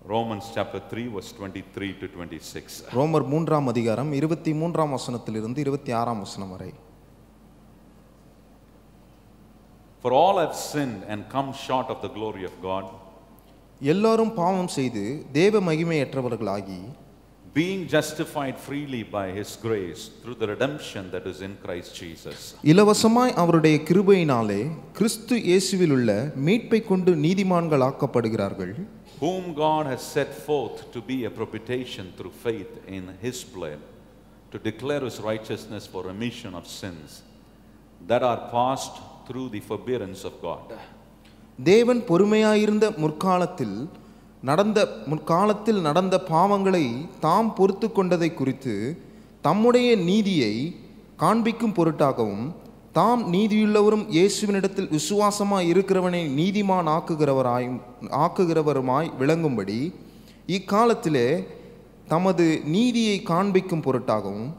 Romans chapter 3 verse 23 to 26. ரோமர் 3ஆம் அதிகாரம் 23ஆம் வசனத்திலிருந்து 26ஆம் வசனம் வரை. For all have sinned and come short of the glory of God. எல்லாரும் பாவம் செய்து தேவ மகிமையற்றவர்களாகி being justified freely by his grace through the redemption that is in Christ Jesus. இலவசமாய் அவருடைய கிருபையினாலே கிறிஸ்து இயேசுவில் உள்ள மீட்பை கொண்டு நீதிமான்களாக்கப்படுகிறார்கள். Whom God has set forth to be a propitiation through faith in his blood, to declare his righteousness for remission of sins that are passed through the forbearance of God. தேவன் பொறுமையாயிருந்த முற்காலத்தில் நடந்த பாவங்களை தாம் பொறுத்து கொண்டதை குறித்து தம்முடைய நீதியை காண்பிக்கும் பொருட்டாகவும் தாம் நீதியுள்ளவரும் இயேசுவினிடத்தில் விசுவாசமாய் இருக்கிறவனை நீதிமான் ஆக்குகிறவருமாய் விளங்கும்படி இக்காலத்திலே தமது நீதியை காண்பிக்கும் பொருட்டாகவும்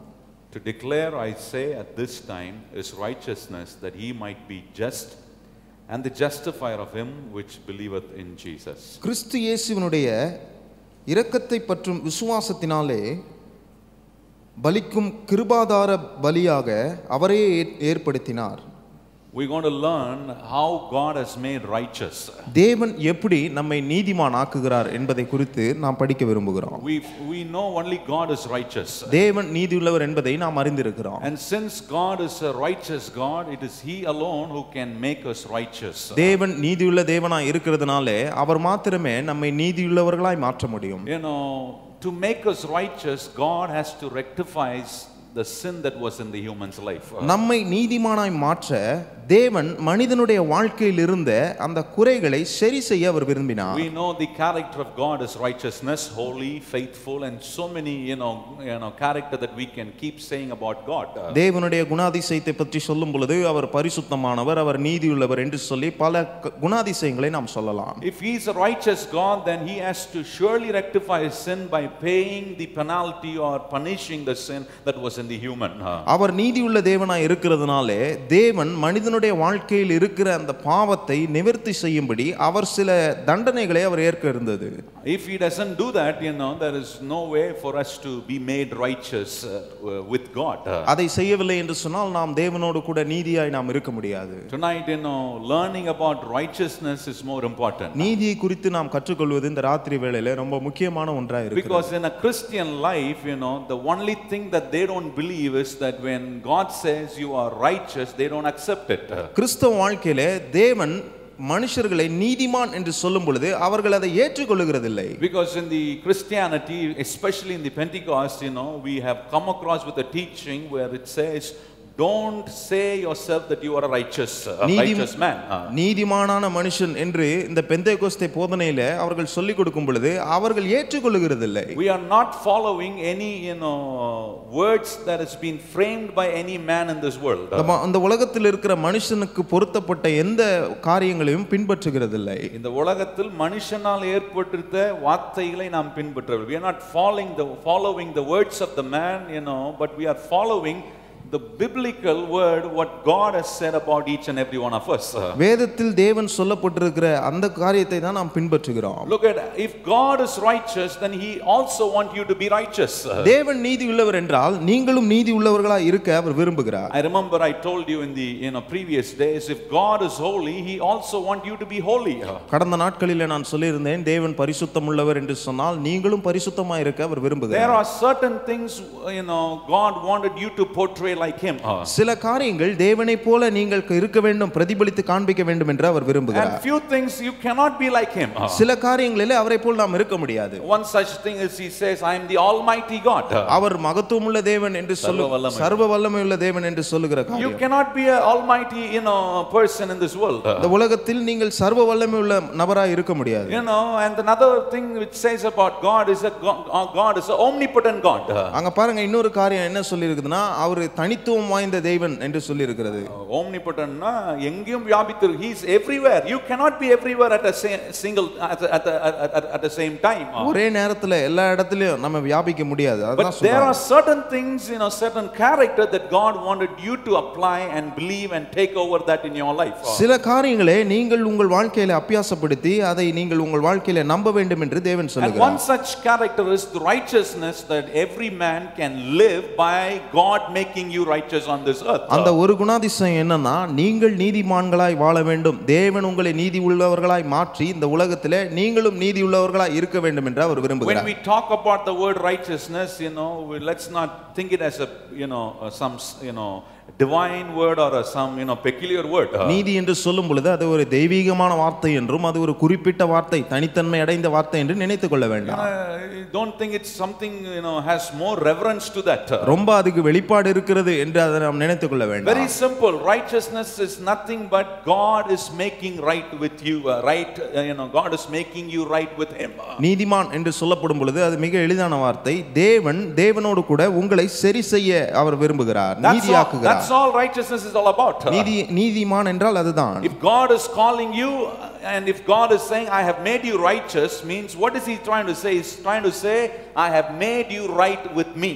To declare, I say, at this time is righteousness, that he might be just and the justifier of him which believeth in Jesus. கிறிஸ்து இயேசுவினுடைய இரக்கத்தை பற்றும் விசுவாசத்தினாலே பலிக்கும் கிருபாதார பலியாக அவரே ஏற்படுத்தினார். We're going to learn how God has made righteous. தேவன் எப்படி நம்மை நீதிமான் ஆக்குகிறார் என்பதை குறித்து நாம் படிக்க விரும்புகிறோம். We know only God is righteous. தேவன் நீதியுள்ளவர் என்பதை நாம் அறிந்திருக்கிறோம். And since God is a righteous God, it is he alone who can make us righteous. தேவன் நீதியுள்ள தேவனாய் இருக்கிறதுனாலே அவர் மாத்திரமே நம்மை நீதியுள்ளவர்களாய் மாற்ற முடியும். You know, to make us righteous, God has to rectify the sin that was in the human's life. நம்மை நீதிமானாய் மாற்ற தேவன் மனிதனுடைய வாழ்க்கையில் இருந்த அந்த குறைகளை சரி செய்ய அவர் விரும்பினார். We know the character of God is righteousness, holy, faithful, and so many character that we can keep saying about God. தேவனுடைய குணாதிசயத்தை பற்றி சொல்லும் பொழுது அவர் பரிசுத்தமானவர், அவர் நீதியுள்ளவர் என்று சொல்லி பல குணாதிசயங்களை நாம் சொல்லலாம். If he is a righteous God, then he has to surely rectify his sin by paying the penalty or punishing the sin that was in the human. அவர் நீதியுள்ள தேவனாய் இருக்கிறதுனாலே தேவன் மனிதனுடைய வாழ்க்கையில் இருக்கிற அந்த பாவத்தை நிவர்த்தி செய்யும்படி அவர் சில தண்டனைகளை அவர் ஏற்க இருந்தது. If he doesn't do that, there is no way for us to be made righteous with God. அதை செய்யவில்லை என்று சொன்னால் நாம் தேவனோடு கூட நீதியாய் நாம் இருக்க முடியாது. Tonight, learning about righteousness is more important. நீதியை குறித்து நாம் கற்றுக்கொள்வது இந்த ராத்திரி வேளையில ரொம்ப முக்கியமான ஒன்றாக இருக்கிறது. Because in a Christian life, the only thing that they don't believe is that when God says you are righteous, they don't accept it. கிறிஸ்தவ வாழ்க்கையிலே தேவன் மனுஷர்களை நீதிமான் என்று சொல்லும் பொழுது அவர்கள் அதை ஏற்றுக்கொள்கிறதில்லை. Because in the Christianity, especially in the Pentecost, we have come across with a teaching where it says, don't say yourself that you are a righteous man. நீதிமானான மனுஷன் என்று இந்த பெந்தேகோஸ்தே போதனையிலே அவர்கள் சொல்லிக் கொடுக்கும் பொழுது அவர்கள் ஏற்றுக்கொள்கிறதில்லை. We are not following any words that has been framed by any man in this world. அந்த உலகத்தில் இருக்கிற மனுஷனுக்கு பொருத்தப்பட்ட எந்த காரியங்களையும் பின்பற்றுகிறதில்லை. இந்த உலகத்தில் மனுஷனால் ஏற்பட்டிருந்த வார்த்தைகளை நாம் பின்பற்றவில்லை. We are not following the words of the man, but we are following the biblical word, what God has said about each and every one of us. வேதத்தில் தேவன் சொல்லப்பட்டிருக்கிற அந்த காரியத்தை தான் நாம் பின்பற்றுகிறோம். Look at, if God is righteous, then he also want you to be righteous. தேவன் நீதியுள்ளவர் என்றால் நீங்களும் நீதியுள்ளவர்களாய் இருக்க அவர் விரும்புகிறார். I remember I told you in the previous days, if God is holy, he also want you to be holy. கடந்த நாட்களிலே நான் சொல்லியிருந்தேன் தேவன் பரிசுத்தமுள்ளவர் என்று சொன்னால் நீங்களும் பரிசுத்தமாய் இருக்க அவர் விரும்புகிறார். There are certain things God wanted you to portray like him. சில காரியங்கள் தேவனை போல நீங்கள் இருக்க வேண்டும், பிரதிபலித்து காண்பிக்க வேண்டும் என்று அவர் விரும்புகிறார். And few things you cannot be like him. சில காரியங்களிலே அவரை போல நாம் இருக்க முடியாது. One such thing is he says, I am the almighty God. அவர் மகத்துவமுள்ள தேவன் என்று சர்வ வல்லமையுள்ள தேவன் என்று சொல்லுகிற காரியம். You cannot be an almighty person in this world. இந்த உலகத்தில் நீங்கள் சர்வ வல்லமையுள்ள நபராய் இருக்க முடியாது. And another thing which says about God is that God is an omnipotent God. அங்க பாருங்க இன்னொரு காரியம் என்ன சொல்லி இருக்குதுன்னா அவர் தனித்துவம் வாய்ந்த தேவன் என்று சொல்லி இருக்கிறது. Omnipotent எங்கேயும் வியாபித்து, he is everywhere. You cannot be everywhere at a single at the same time. ஒரே நேரத்துல எல்லா இடத்துலயும் நம்ம வியாபிக்க முடியாது. But there are certain things, certain character that God wanted you to apply and believe and take over that in your life. சில காரியங்களை நீங்கள் உங்கள் வாழ்க்கையில அபியாசப்படுத்தி அதை நீங்கள் உங்கள் வாழ்க்கையில நம்ப வேண்டும் என்று தேவன் சொல்லுகிறார். And one such character is the righteousness that every man can live by God making you righteous on this earth. அந்த ஒரு குணாதிசயம் என்னன்னா, நீங்கள் நீதிமான்களாய் வாழ வேண்டும், தேவன் உங்களை நீதி உள்ளவர்களாய் மாற்றி இந்த உலகத்திலே நீங்களும் நீதி உள்ளவர்களாய் இருக்க வேண்டும் என்று அவர் விரும்புகிறார். When we talk about the word righteousness, let's not think it as a some divine word or some peculiar word. நீதி என்று சொல்லும் பொழுது அது ஒரு தெய்வீகமான வார்த்தை என்றும் அது ஒரு குறிப்பிட்ட வார்த்தை, தனித்தன்மை அடைந்த வார்த்தை என்று நினைத்துக் கொள்ள வேண்டாம். Don't think it's something has more reverence to that. ரொம்ப அதுக்கு வெளிப்பாடு இருக்கிறது என்று அதை நாம் நினைத்துக் கொள்ள வேண்டாம். Very simple. Righteousness is nothing but God is making right with you, right. God is making you right with him. நீதிமான் என்று சொல்லப்படும் பொழுது அது மிக எளிதான வார்த்தை. தேவனோடு கூட உங்களை சரி செய்ய அவர் விரும்புகிறார், நீதியாக்குகிறார். That's all righteousness is all about. நீதிமான் என்றால் அதுதான். If God is calling you and if God is saying I have made you righteous, means what is he trying to say? He's trying to say I have made you right with me.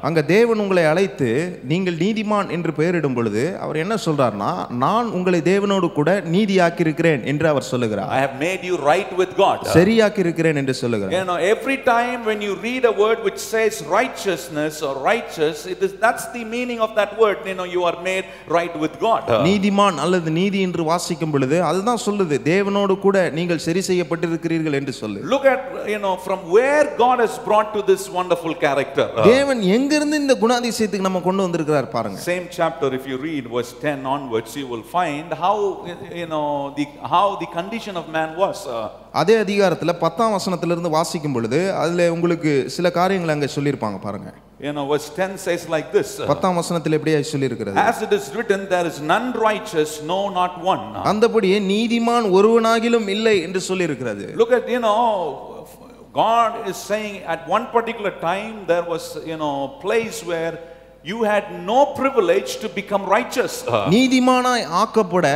அங்க தேவன் உங்களை அழைத்து நீங்கள் நீதிமான் என்று பெயரிடும் பொழுது அவர் என்ன சொல்றார்னா, நான் உங்களை தேவனோடு கூட நீதியாக்கி இருக்கிறேன் என்று அவர் சொல்லுகிறார். I have made you right with God. சரியாக்கி இருக்கிறேன் என்று சொல்லுகிறார். Every time when you read a word which says righteousness or righteous, that's the meaning of that word. You are made right with God. நீதிமான் அல்லது நீதி என்று வாசிக்கும் பொழுது அதுதான் சொல்லுது, தேவனோடு கூட நீங்கள் சரி செய்யப்பட்டிருக்கிறீர்கள் என்று சொல்லு. Look at from where God has brought to this wonderful character. தேவன் எங்கிருந்து இந்த குணாதிசயத்துக்கு நம்ம கொண்டு வந்திருக்கிறார் பாருங்க. Same chapter, if you read verse 10 onwards, you will find how the condition of man was. அதே அதிகாரத்துல 10ஆம் வசனத்திலிருந்து வாசிக்கும் பொழுது அதுல உங்களுக்கு சில காரியங்களை அங்க சொல்லியிருப்பாங்க பாருங்க. Verse 10 says like this. 10ஆம் வசனத்தில் எப்படியே சொல்லி இருக்கிறது, As it is written, there is none righteous, no not one. அந்தபடியே நீதிமான் ஒருவனாகிலும் இல்லை என்று சொல்லி இருக்கிறது. Look at God is saying at one particular time there was place where you had no privilege to become righteous. நீதிமானாய் ஆக்கப்பட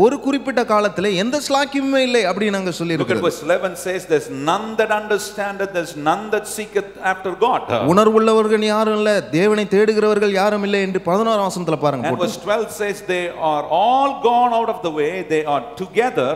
ஒரு குறிப்பிட்ட காலத்துல எந்த ஸ்லாக்கியமுமே இல்லை அப்படி நாங்க சொல்லி இருக்கிறோம். Look at verse 11 says there's none that understandeth, there's none that seeketh after God. உணர்வுள்ளவர்கள் யாரும் இல்ல, தேவனை தேடுகிறவர்கள் யாரும் இல்லை என்று 11ஆம் வசனத்துல பாருங்க. And verse 12 says they are all gone out of the way, they are together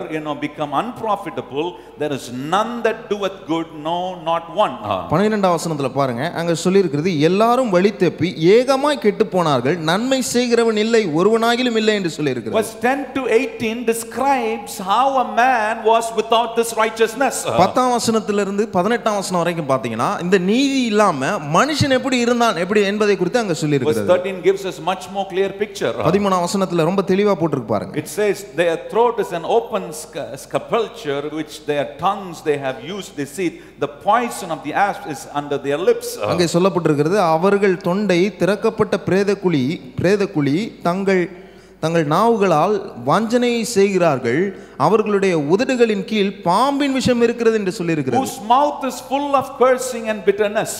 become unprofitable, there is none that doeth good, no not one. 12ஆம் வசனத்துல பாருங்க, அங்க சொல்லி இருக்கிறது எல்லாரும் வழி தப்பி ஏகமாய் கெட்டு போனார்கள், நன்மை செய்கிறவன் இல்லை, ஒருவனாகிலும் இல்லை என்று சொல்லி இருக்கிறது. Verse 10 to 18 describes how a man was without this righteousness. 10ஆம் வசனத்திலிருந்து 18ஆம் வசனம் வரைக்கும் பாத்தீங்கன்னா இந்த நீதி இல்லாம மனுஷன் எப்படி இருந்தான் எப்படி என்பதை குறித்து அங்க சொல்லி இருக்கிறது. Verse 13 gives us much more clear picture. 13ஆம் வசனத்துல ரொம்ப தெளிவா போட்டுருக்கு பாருங்க. It says their throat is an open sepulchre, which their tongues they have used deceit, the poison of the asp is under their lips. அங்கே சொல்லப்பட்டிருக்கிறது, அவர்கள் தொண்டை திறக்கப்பட்ட பிரேதக்குழி தங்கள் நாவுகளால் வஞ்சனையை செய்கிறார்கள், அவர்களுடைய உதடுகளின் கீழ் பாம்பின் விஷம் இருக்கிறது என்று சொல்லி இருக்கிறது. Whose mouth is full of cursing and bitterness.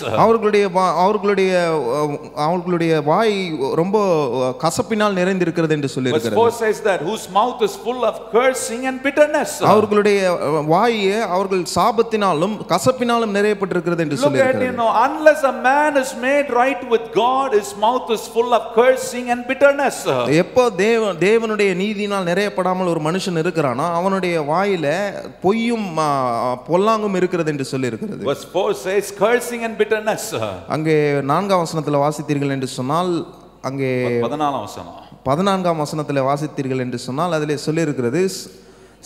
அவர்களுடைய வாய் ரொம்ப கசப்பினால் நிறைந்திருக்கிறது என்று சொல்லி இருக்கிறது. Verse 4 says that whose mouth is full of cursing and bitterness. அவர்களுடைய வாய் அவர்கள் சாபத்தினாலும் கசப்பினாலும் நிறையப்பட்டிருக்கிறது என்று சொல்லி இருக்கிறது. Look at unless a man is made right with God, his mouth is full of cursing and bitterness. எப்போ தேவனுடைய நீதியினால் நிறையப்படாமல் ஒரு மனுஷன் இருக்கிறானா அவனுடைய வாயில பொய்யும் பொல்லாங்கும் இருக்கிறது என்று சொல்லி இருக்கிறது. Verse 4 says cursing and bitterness. அங்கே 4ஆம் வசனத்தில் வாசித்தீர்கள் என்று சொன்னால், அங்கே 14ஆம் வசனத்தில் வாசித்தீர்கள் என்று சொன்னால் அதிலே சொல்லி இருக்கிறது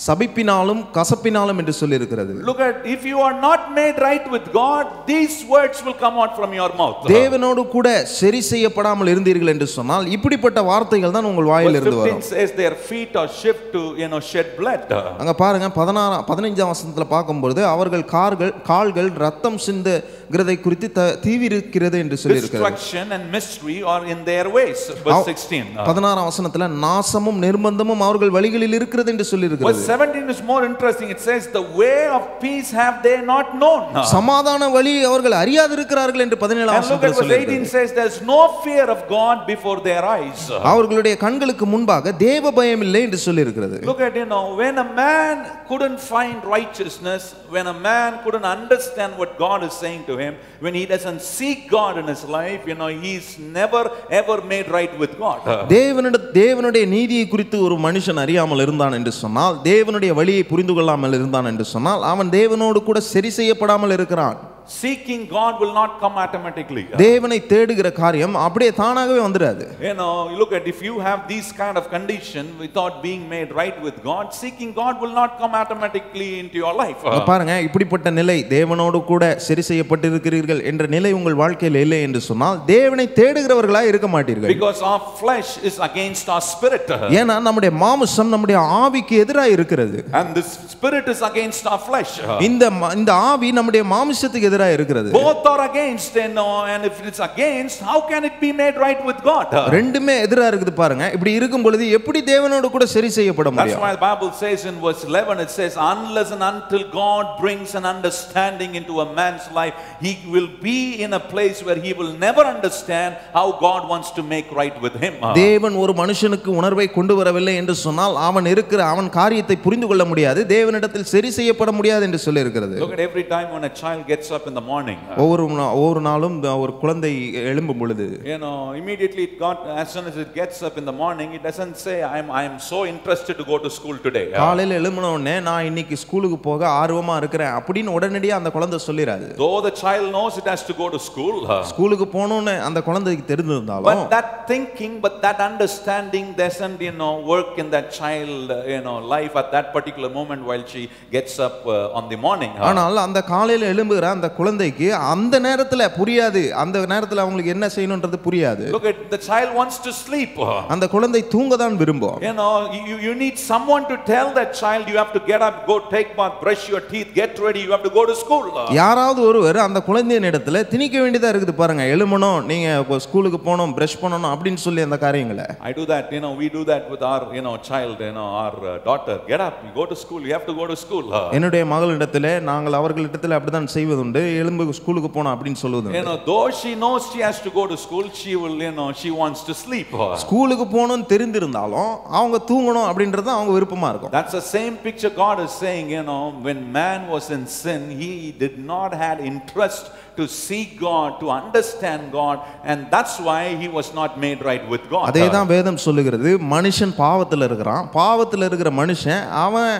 சபிப்பினாலும் கசப்பினாலும் என்று சொல்லி இருக்கிறது. Look at, if you are not made right with God, these words will come out from your mouth. தேவனோடு கூட சரி செய்யப்படாமல் இருந்தீர்கள் என்று சொன்னால் இப்படிப்பட்ட வார்த்தைகள் தான் உங்கள் வாயிலிருந்து வரும். 15 says their feet are shift to shed blood. அங்க பாருங்க 15ஆம் வசனத்துல பார்க்கும்போது அவர்கள் கால்கள் ரத்தம் சிந்துகிறதை குறித்து தீவிரிக்கிறது என்று சொல்லி இருக்கிறது. Destruction and mystery are in their ways. Verse 16. 16ஆம் வசனத்துல நாசமும் நிர்பந்தமும் அவர்கள் வழிகளில் இருக்கிறது என்று சொல்லி இருக்கிறது. 17 is more interesting. It says the way of peace have they not known. சமாதான வழி அவர்கள் அறியாதிருக்கிறார்கள் என்று 17ஆம் And look at வசனத்தில் verse 18 says there's no fear of God before their eyes. அவர்களுடைய கண்களுக்கு முன்பாக தேவ பயம் இல்லை என்று சொல்லி இருக்கிறது. Look at, when a man couldn't find righteousness, when a man couldn't understand what God is saying to him, when he doesn't seek God in his life, he's never ever made right with God. தேவனுடைய நீதியை குறித்து ஒரு மனுஷன் அறியாமல் இருந்தான் என்று சொன்னால், தேவனுடைய வழியை புரிந்து கொள்ளாமல் இருந்தான் என்று சொன்னால், அவன் தேவனோடு கூட சரி செய்யப்படாமல் இருக்கிறான். Seeking God will not come automatically. தேவனை தேடுகிற காரியம் அப்படியே தானாகவே வந்துராது. Look at, if you have these kind of condition without being made right with God, seeking God will not come automatically into your life. பாருங்க, இப்படிப்பட்ட நிலை, தேவனோடு கூட சரி செய்யப்பட்டிருக்கிறீர்கள் என்ற நிலை உங்கள் வாழ்க்கையில் இல்லை என்று சொன்னால், தேவனை தேடுகிறவர்களாய் இருக்க மாட்டீர்கள். Because our flesh is against our spirit. ஏன்னா நம்முடைய மாம்சம் நம்முடைய ஆவிக்கு எதிராக இருக்கிறது. And this spirit is against our flesh. இந்த ஆவி நம்முடைய மாம்சத்துக்கு எதிராக இருக்கிறது. Both are against, and if it's against, how can it be made right with God? ரெண்டுமே எதிரா இருக்குது பாருங்க. இப்படி இருக்கும் பொழுது எப்படி தேவனோடு கூட சரி செய்யப்பட முடியும்? That's why the Bible says in verse 11, it says, unless and until God brings an understanding into a man's life, he will be in a place where he will never understand how God wants to make right with him. தேவன் ஒரு மனுஷனுக்கு உணர்வை கொண்டு வரவில்லை என்று சொன்னால், அவன் காரியத்தை புரிந்து கொள்ள முடியாது, தேவனிடத்தில் சரி செய்யப்பட முடியாது என்று சொல்லி இருக்கிறது. Look at every time when a child gets up in the morning. ஒவ்வொரு நாளும் ஒரு குழந்தை எழும்பும் பொழுது, immediately as soon as it gets up in the morning, it doesn't say I am so interested to go to school today. காலையில எழும்பின உடனே நான் இன்னைக்கு ஸ்கூலுக்கு போக ஆர்வமா இருக்கிறேன் அப்படின்னு உடனடியா அந்த குழந்தை சொல்லிராது. Though the child knows it has to go to school, ஸ்கூலுக்கு போகணும்னு அந்த குழந்தைக்கு தெரிந்திருந்தாலும், but that thinking, but that understanding doesn't work in that child life at that particular moment while she gets up on the morning. ஆனால் அந்த காலையில எழும்புகிற அந்த குழந்தைக்கு அந்த நேரத்துல புரியாது, அந்த நேரத்துல அவங்களுக்கு என்ன செய்யணும்ன்றது புரியாது. Look at, the child wants to sleep. அந்த குழந்தை தூங்க தான் விரும்பும். You need someone to tell that child you have to get up, go take bath, brush your teeth, get ready, you have to go to school. யாராவது ஒருவர் அந்த குழந்தையின் இடத்துல திணிக்க வேண்டியதா இருக்குது பாருங்க. எழுமணும், நீங்க ஸ்கூலுக்கு போகணும், பிரஷ் பண்ணணும் அப்படின்னு சொல்லி அந்த காரியங்களை. I do that, we do that with our child, our daughter. Get up, you go to school, you have to go to school. என்னுடைய மகளிடத்துல நாங்கள் அவர்களிடத்துல அப்படிதான் செய்வதுண்டு. எழும்பு ஸ்கூலுக்கு போணும் அப்படின்னு சொல்லுது. Though she knows she has to go to school, she will, she wants to sleep. ஸ்கூலுக்கு போகணும்னு தெரிந்திருந்தாலும் அவங்க தூங்கணும் அப்படின்றது அவங்க விருப்பமா இருக்கும். That's the same picture God is saying, when man was in sin, he did not had interest to seek God, to understand God, and that's why he was not made right with God. அதேதான் வேதம் சொல்லுகிறது. மனுஷன் பாவத்துல இருக்கிறான். பாவத்துல இருக்கிற மனுஷன் அவன்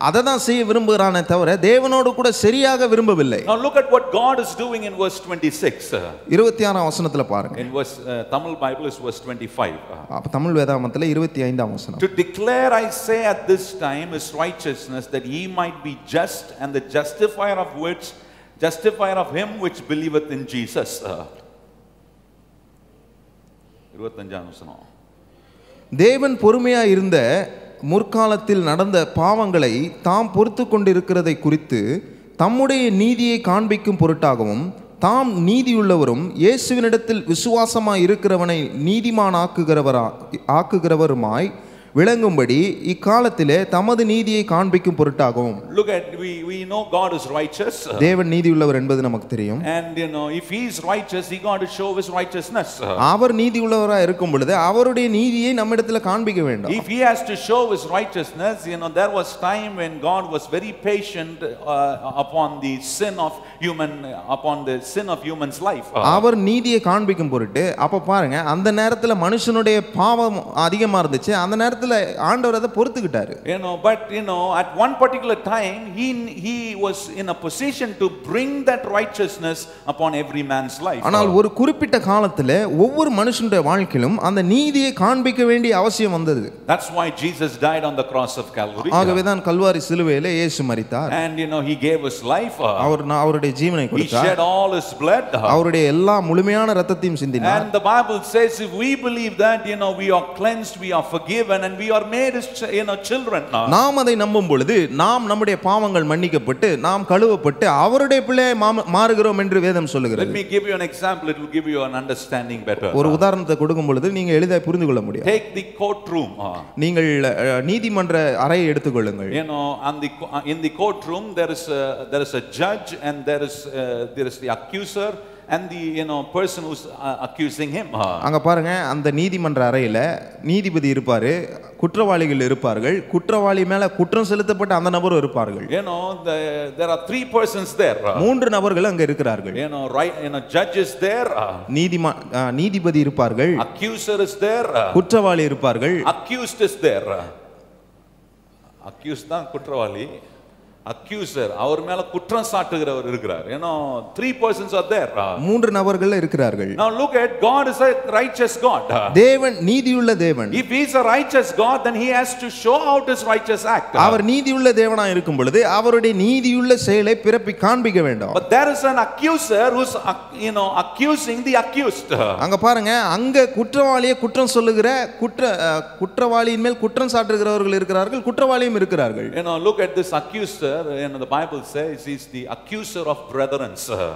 அதை தான் செய்ய விரும்புகிறானே தவிர தேவனோடு கூட சரியாக விரும்பவில்லை. Now look at what God is doing in verse 26. 26ஆம் வசனத்துல பாருங்க. In verse Tamil Bible is verse 25. Tamil வேதாகமத்துல 25ஆம் வசனம். To declare, I say at this time, is righteousness, that ye might be just, and the justifier of him which believeth in Jesus. 25ஆம் வசனம். தேவன் பொறுமையா இருந்த முற்காலத்தில் நடந்த பாவங்களை தாம் பொறுத்து கொண்டிருக்கிறதை குறித்து தம்முடைய நீதியை காண்பிக்கும் பொருட்டாகவும் தாம் நீதியுள்ளவரும் இயேசுவினிடத்தில் விசுவாசமாய் இருக்கிறவனை நீதிமான் ஆக்குகிறவருமாய் விளங்கும்படி இக்காலத்திலே தமது நீதியை காண்பிக்கும் பொருட்டாகவும். Look at, we know God is righteous. தேவன் நீதியுள்ளவர் என்பது நமக்கு தெரியும். And if he is righteous, he got to show his righteousness. அவர் நீதியுள்ளவராக இருக்கும் பொழுது அவருடைய நீதியை நம்மிடத்துல காண்பிக்க வேண்டும். If he has to show his righteousness, there was time when God was very patient upon the sin of human's life. அவர் நீதியை காண்பிக்கும் பொருட்டு அப்ப பாருங்க, அந்த நேரத்துல மனுஷனுடைய பாவம் அதிகமா இருந்துச்சு. அந்த நேரத்துல ஆண்டவர் அதை பொறுத்துக்கிட்டாரு. But at one particular time he was in a position to bring that righteousness upon every man's life. ஆனால் ஒரு குறிப்பிட்ட காலத்துல ஒவ்வொரு மனுஷனுடைய வாழ்க்கையிலும் அந்த நீதியை காண்பிக்க வேண்டிய அவசியம் வந்தது. That's why Jesus died on the cross of Calvary. ஆகவே தான் கல்வாரி சிலுவையிலே இயேசு மரித்தார். And he gave his life. அவருடைய ஜீவனை கொடுத்தார். He shed all his blood. அவருடைய எல்லா முழுமையான இரத்தத்தையும் சிந்தினார். And the Bible says if we believe that we are cleansed, we are forgiven, and and we are made as children. நாம் அதை நம்பும் பொழுது நாம் நம்முடைய பாவங்கள் மன்னிக்கப்பட்டு நாம் கழுவப்பட்டு அவருடைய பிள்ளையை மாறுகிறோம் என்று வேதம் சொல்லுகிறது. Let me give you an example, it will give you an understanding better. ஒரு உதாரணத்தை கொடுக்கும் பொழுது நீங்க எளிதாக புரிந்து கொள்ள முடியும். Take the courtroom. நீங்கள் நீதிமன்ற அறையை எடுத்துக்கொள்ளுங்கள். In the courtroom there is a judge and there is the accuser and the person who's accusing him. அங்க பாருங்க, அந்த நீதிமன்ற அறையில நீதிபதி இருப்பாரு, குற்றவாளிகள் இருப்பார்கள், குற்றவாளி மேல குற்றம் செலுத்தப்பட்ட அந்த நபரும் இருப்பார்கள். There are three persons there. மூன்று நபர்கள் அங்க இருக்கிறார்கள். Judge is there. நீதிபதி இருப்பார்கள். Accuser is there. குற்றவாளி இருப்பார்கள். Accused is there. Accused தான் குற்றவாளி. Accuser, அவர் மேல குற்றம் சாட்டுகிறவர் இருக்கிறார். Three persons are there. மூன்று நபர்கள் இருக்கிறார்கள். Now look at, God is a righteous God. தேவன் நீதியுள்ள தேவன். If he is a righteous God, then he has to show out his righteous act. அவர் நீதியுள்ள தேவனா இருக்கும் பொழுது அவருடைய நீதியுள்ள செயலை பிறப்பி காண்பிக்க வேண்டும். But there is an accuser who's accusing the accused. அங்க பாருங்க, அங்க குற்றவாளியை குற்றம் சொல்லுகிற குற்றவாளியின் மேல் குற்றம் சாட்டுகிறவர்கள் இருக்கிறார்கள், குற்றவாளியும் இருக்கிறார்கள். Look at this accuser. The Bible says he's the accuser of brethren.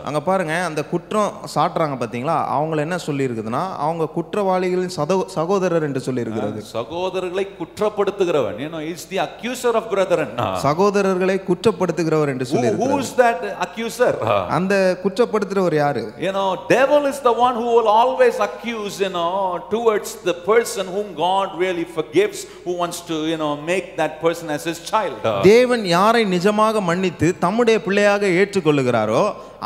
அங்க பாருங்க, அந்த குற்றம் சாட்டுறாங்க பாத்தீங்களா, அவங்க என்ன சொல்லி இருக்குதுன்னா அவங்க குற்றவாளிகளின் சகோதரர் என்று சொல்லி இருக்கிறது. சகோதரர்களை குற்றப்படுத்துகிறவன். He's the accuser of brethren. சகோதரர்களை குற்றப்படுத்துகிறவர் என்று சொல்லி இருக்கிறது. Who is that accuser? அந்த குற்றப்படுத்துறவர் யாரு? Devil is the one who will always accuse towards the person whom God really forgives, who wants to make that person as his child. தேவன் யாரை நிஜமாக மன்னித்து தம்முடைய பிள்ளையாக ஏற்றுக்கொள்ளுகிறாரோ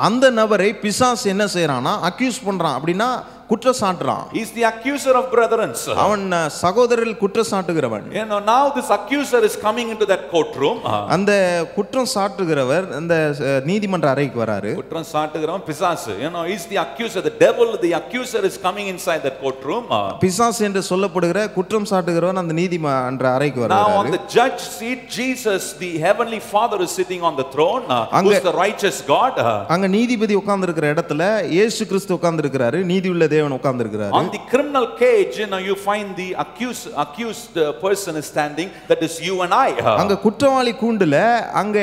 அந்த நபரை பிசாசு என்ன செய்யறானா, அக்யூஸ் பண்றான். அப்படின்னா குற்றம் சாட்டுறான். He is the accuser of brethren. அவன் சகோதரர்கள் குற்றம் சாட்டுகிறவன். Now this accuser is coming into that courtroom. அந்த குற்றம் சாட்டுகிறவர் அந்த நீதிமன்ற அறைக்கு வராரு. குற்றம் சாட்டுகிறவன் பிசாசு. He is the accuser, the devil, the accuser is coming inside that courtroom. பிசாசு என்று சொல்லப்படுகிற குற்றம் சாட்டுகிறவன் அந்த நீதிமன்ற அறைக்கு வராரு. Now on the judge seat, Jesus, the heavenly Father, is sitting on the throne. Who is the righteous God? அங்க நீதிபதி உட்கார்ந்திருக்கிற இடத்துல இயேசு கிறிஸ்து உட்கார்ந்திருக்கிறாரு, நீதியுள்ள தேவன் உட்கார்ந்திருக்கிறாரு. On the criminal cage, you find the accused person is standing, that is you and I. அங்க குற்றவாளி கூண்டுல அங்க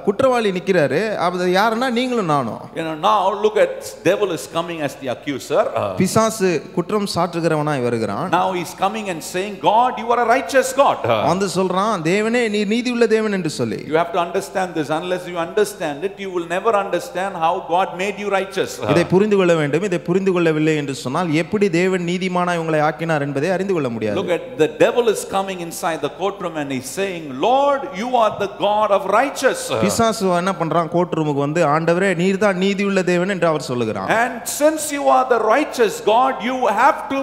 குற்றவாளி நிக்கிறாரு. அது யாருன்னா நீங்களும் நானும். Now look at, devil is coming as the accuser. பிசாசு குற்றம் சாட்டுகிறவனாய் வருகிறான். Now he is coming and saying, God, you are a righteous God. வந்து சொல்றான், தேவனே நீ நீதியுள்ள தேவன் என்று சொல்லி. You have to understand this. Unless you understand it, you will never understand how God made you righteous. இதை புரிந்து கொள்ள வேண்டும். இதை புரிந்து கொள்ளவில்லை என்று சொன்னால் எப்படி தேவன் நீதிமானாய் உங்களை ஆக்கினார் என்பதை அறிந்து கொள்ள முடியாது. Look at, the devil is coming inside the courtroom and he's saying, Lord, you are the God of righteous. பிசாசு என்ன பண்றான், கோர்ட் ரூமுக்கு வந்து ஆண்டவரே நீர்தான் நீதியுள்ள தேவன் என்று அவர் சொல்லுகிறான். And since you are the righteous God, you have to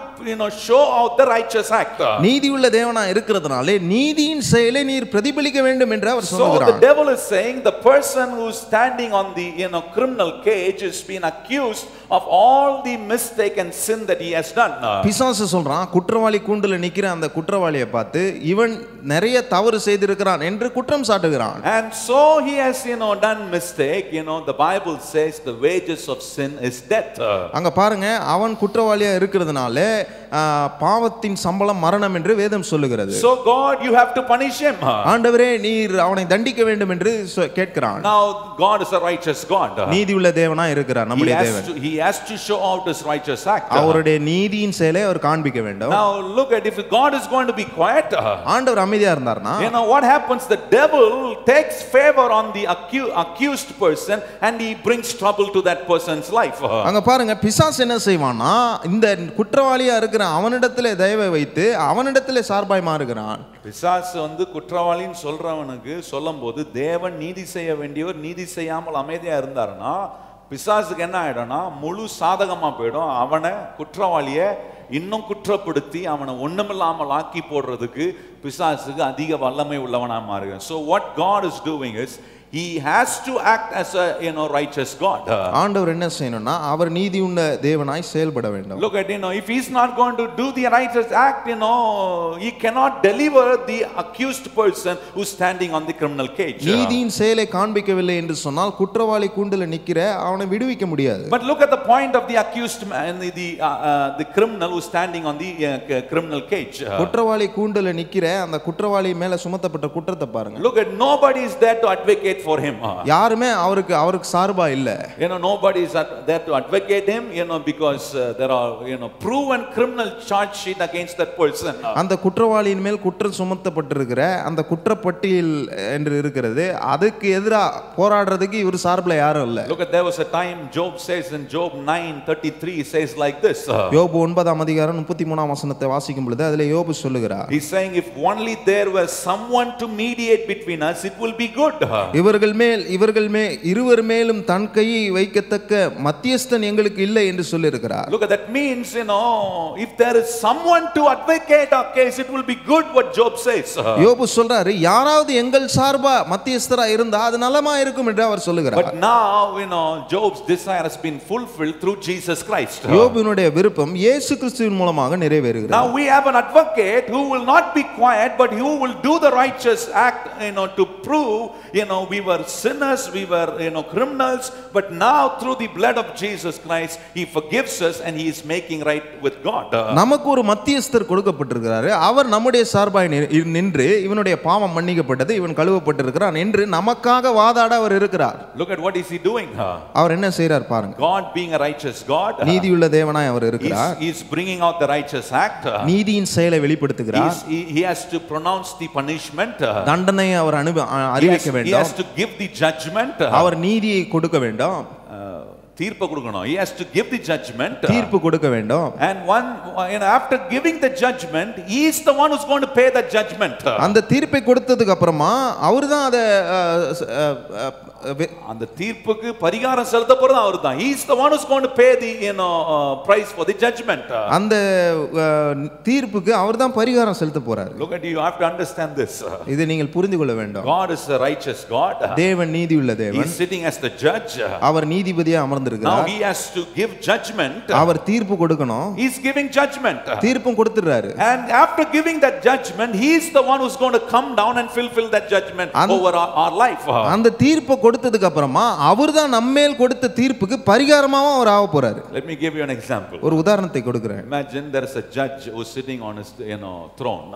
show out the righteous act. நீதியுள்ள தேவனா இருக்கிறதுனாலே நீதியின் செயலை நீர் பிரதிபலிக்க வேண்டும் என்று அவர் சொல்லுகிறார். So the devil is saying, the person who is standing on the criminal cage is being accused of all the mistake and sin that he has done. பிசாசு சொல்றான், குற்றவாளி கூண்டுல நிக்கிற அந்த குற்றவாளியை பார்த்து இவன் நிறைய தவறு செய்திருக்கிறான் என்று குற்றம் சாட்டுகிறான். And so he has done mistake. The Bible says the wages of sin is death. அங்க பாருங்க, அவன் குற்றவாளியா இருக்கிறதுனால பாவத்தின் சம்பளம் மரணம் என்று வேதம் சொல்லுகிறது. So God, you have to punish him. ஆண்டவரே நீர் அவனை தண்டிக்க வேண்டும் என்று கேட்கிறான். Now God is a righteous God. நீதியுள்ள தேவனா இருக்கிறார் நம்முடைய தேவன். He has to show out his righteous act. அவருடைய நீதியின் செயலை அவர் காண்பிக்க வேண்டும். Now look at, if God is going to be quiet, ஆண்டவர் அமைதியா இருந்தார்னா what happens? The devil takes favor on the accused person and he brings trouble to that person's life. அங்க பாருங்க, பிசாசு என்ன செய்வானா, இந்த குற்றவாளியா இருக்கிற அவனிடத்திலே தயவை வைத்து அவனிடத்திலே சார்பாய் மாறுகிறான். பிசாசு குற்றவாளின்னு சொல்றவனுக்கு சொல்லும்போது தேவன் நீதி செய்ய வேண்டியவர் நீதி செய்யாமல் அமைதியா இருந்தாருன்னா பிசாசுக்கு என்ன ஆயிடும்னா முழு சாதகமா போயிடும். அவனை குற்றவாளியை இன்னும் குற்றப்படுத்தி அவனை ஒண்ணுமில்லாமல் ஆக்கி போடுறதுக்கு பிசாசுக்கு அதிக வல்லமை உள்ளவனா மாறுகிறான். So what God is doing is, he has to act as a righteous God. ஆண்டவர் என்ன செய்யணும்னா அவர் நீதியுள்ள தேவனாய் செயல்பட வேண்டும். Look at, if he's not going to do the righteous act, he cannot deliver the accused person who's standing on the criminal cage. நீதியின் செயலை காண்பிக்கவில்லை என்று சொன்னால் குற்றவாளி கூண்டில் நிக்கிற அவனை விடுவிக்க முடியாது. But look at the point of the accused man, the criminal who's standing on the criminal cage. குற்றவாளி கூண்டில் நிக்கிற அந்த குற்றவாளி மேல சுமத்தப்பட்ட குற்றத்தை பாருங்க. Look at, nobody is there to advocate for him. யாருமே அவருக்கு சார்பா இல்ல. Nobody is there to advocate him, because there are proven criminal charge sheet against that person. அந்த குற்றவாளியின் மேல் குற்றம் சுமத்தப்பட்டிருக்கிற அந்த குற்றப்பட்டியல் என்று இருக்கிறது, அதுக்கு எதிரா போராடுறதுக்கு இவர் சார்புல யாரும் இல்ல. Look at, there was a time Job says in Job 9:33 says like this. யோபு 9ஆம் அதிகாரம் 33ஆம் வசனத்தை வாசிக்கும் பொழுது அதிலே யோபு சொல்லுகிறார், He's saying, if only there was someone to mediate between us, it will be good. இவர்கள் மேல் இருவர் மேலும் தன் கையை வைக்கத்தக்க மத்தியஸ்தன் எங்களுக்கு இல்லை என்று சொல்லி இருக்கிறார். Look at that means, if there is someone to advocate our case, it will be good, what Job says. யோபு சொல்றாரு, யாராவது எங்கள் சார்பா மத்தியஸ்தரா இருந்தா அது நலமா இருக்கும் என்று அவர் சொல்லுகிறார். But now, Job's desire has been fulfilled through Jesus Christ. யோபுவினுடைய விருப்பம் இயேசு கிறிஸ்துவின் மூலமாக நிறைவேறுகிறது. Now we have an advocate who will not be quiet, but who will do the righteous act, to prove, we were sinners, we were, criminals, but now through the blood of Jesus Christ, he forgives us and he is making right with God. நமக்கு ஒரு மத்தியஸ்தர் கொடுக்கப்பட்டிருக்கிறார். அவர் நம்முடைய சார்பாய் நின்று இவனுடைய பாவம் மன்னிக்கப்பட்டது, இவன் கழுவப்பட்டிருக்கிறான் என்று நமக்காக வாதாட அவர் இருக்கிறார். Look at what is he doing? அவர் என்ன செய்றார் பாருங்க. God being a righteous God, நீதியுள்ள தேவனாய் அவர் இருக்கிறார். he is bringing out the righteous act. நீதியின் செயலை வெளிப்படுத்துகிறார். He has to pronounce the punishment. தண்டனையை அவர் அறிவிக்க வேண்டும். He has to give the judgment. அவர் நீதியை கொடுக்க வேண்டும். தீர்ப்பு கொடுக்கணும். He has to give the judgment. தீர்ப்பு கொடுக்க வேண்டும். And after giving the judgment, he is the one who's going to pay that judgment. அந்த தீர்ப்பை கொடுத்ததுக்கு அப்புறமா அவர்தான் அதை அந்த தீர்ப்புக்கு பரிகாரம் செலுத்த போறது அவர்தான். He is the one who's going to pay the price for the judgment. அந்த தீர்ப்புக்கு அவர்தான் பரிகாரம் செலுத்த போறார். Look at, you have to understand this. இதை நீங்கள் புரிந்து கொள்ள வேண்டும். God is a righteous God. தேவன் நீதியுள்ள தேவன். He is sitting as the judge. அவர் நீதிபதியாக அமர்ந்திருக்கிறார். Now he has to give judgment. அவர் தீர்ப்பு கொடுக்கணும். He is giving judgment. தீர்ப்பும் கொடுத்துறாரு. And after giving that judgment, he is the one who's going to come down and fulfill that judgment over our life. அந்த தீர்ப்பு கொடுத்ததுக்கு அப்புறமா அவர்தான் நம்மேல் கொடுத்த தீர்ப்புக்கு பரிகாரமாவும் அவர் ஆக போறாரு. Let me give you an example. ஒரு உதாரணத்தை கொடுக்கிறேன். Imagine there is a judge who is sitting on his throne.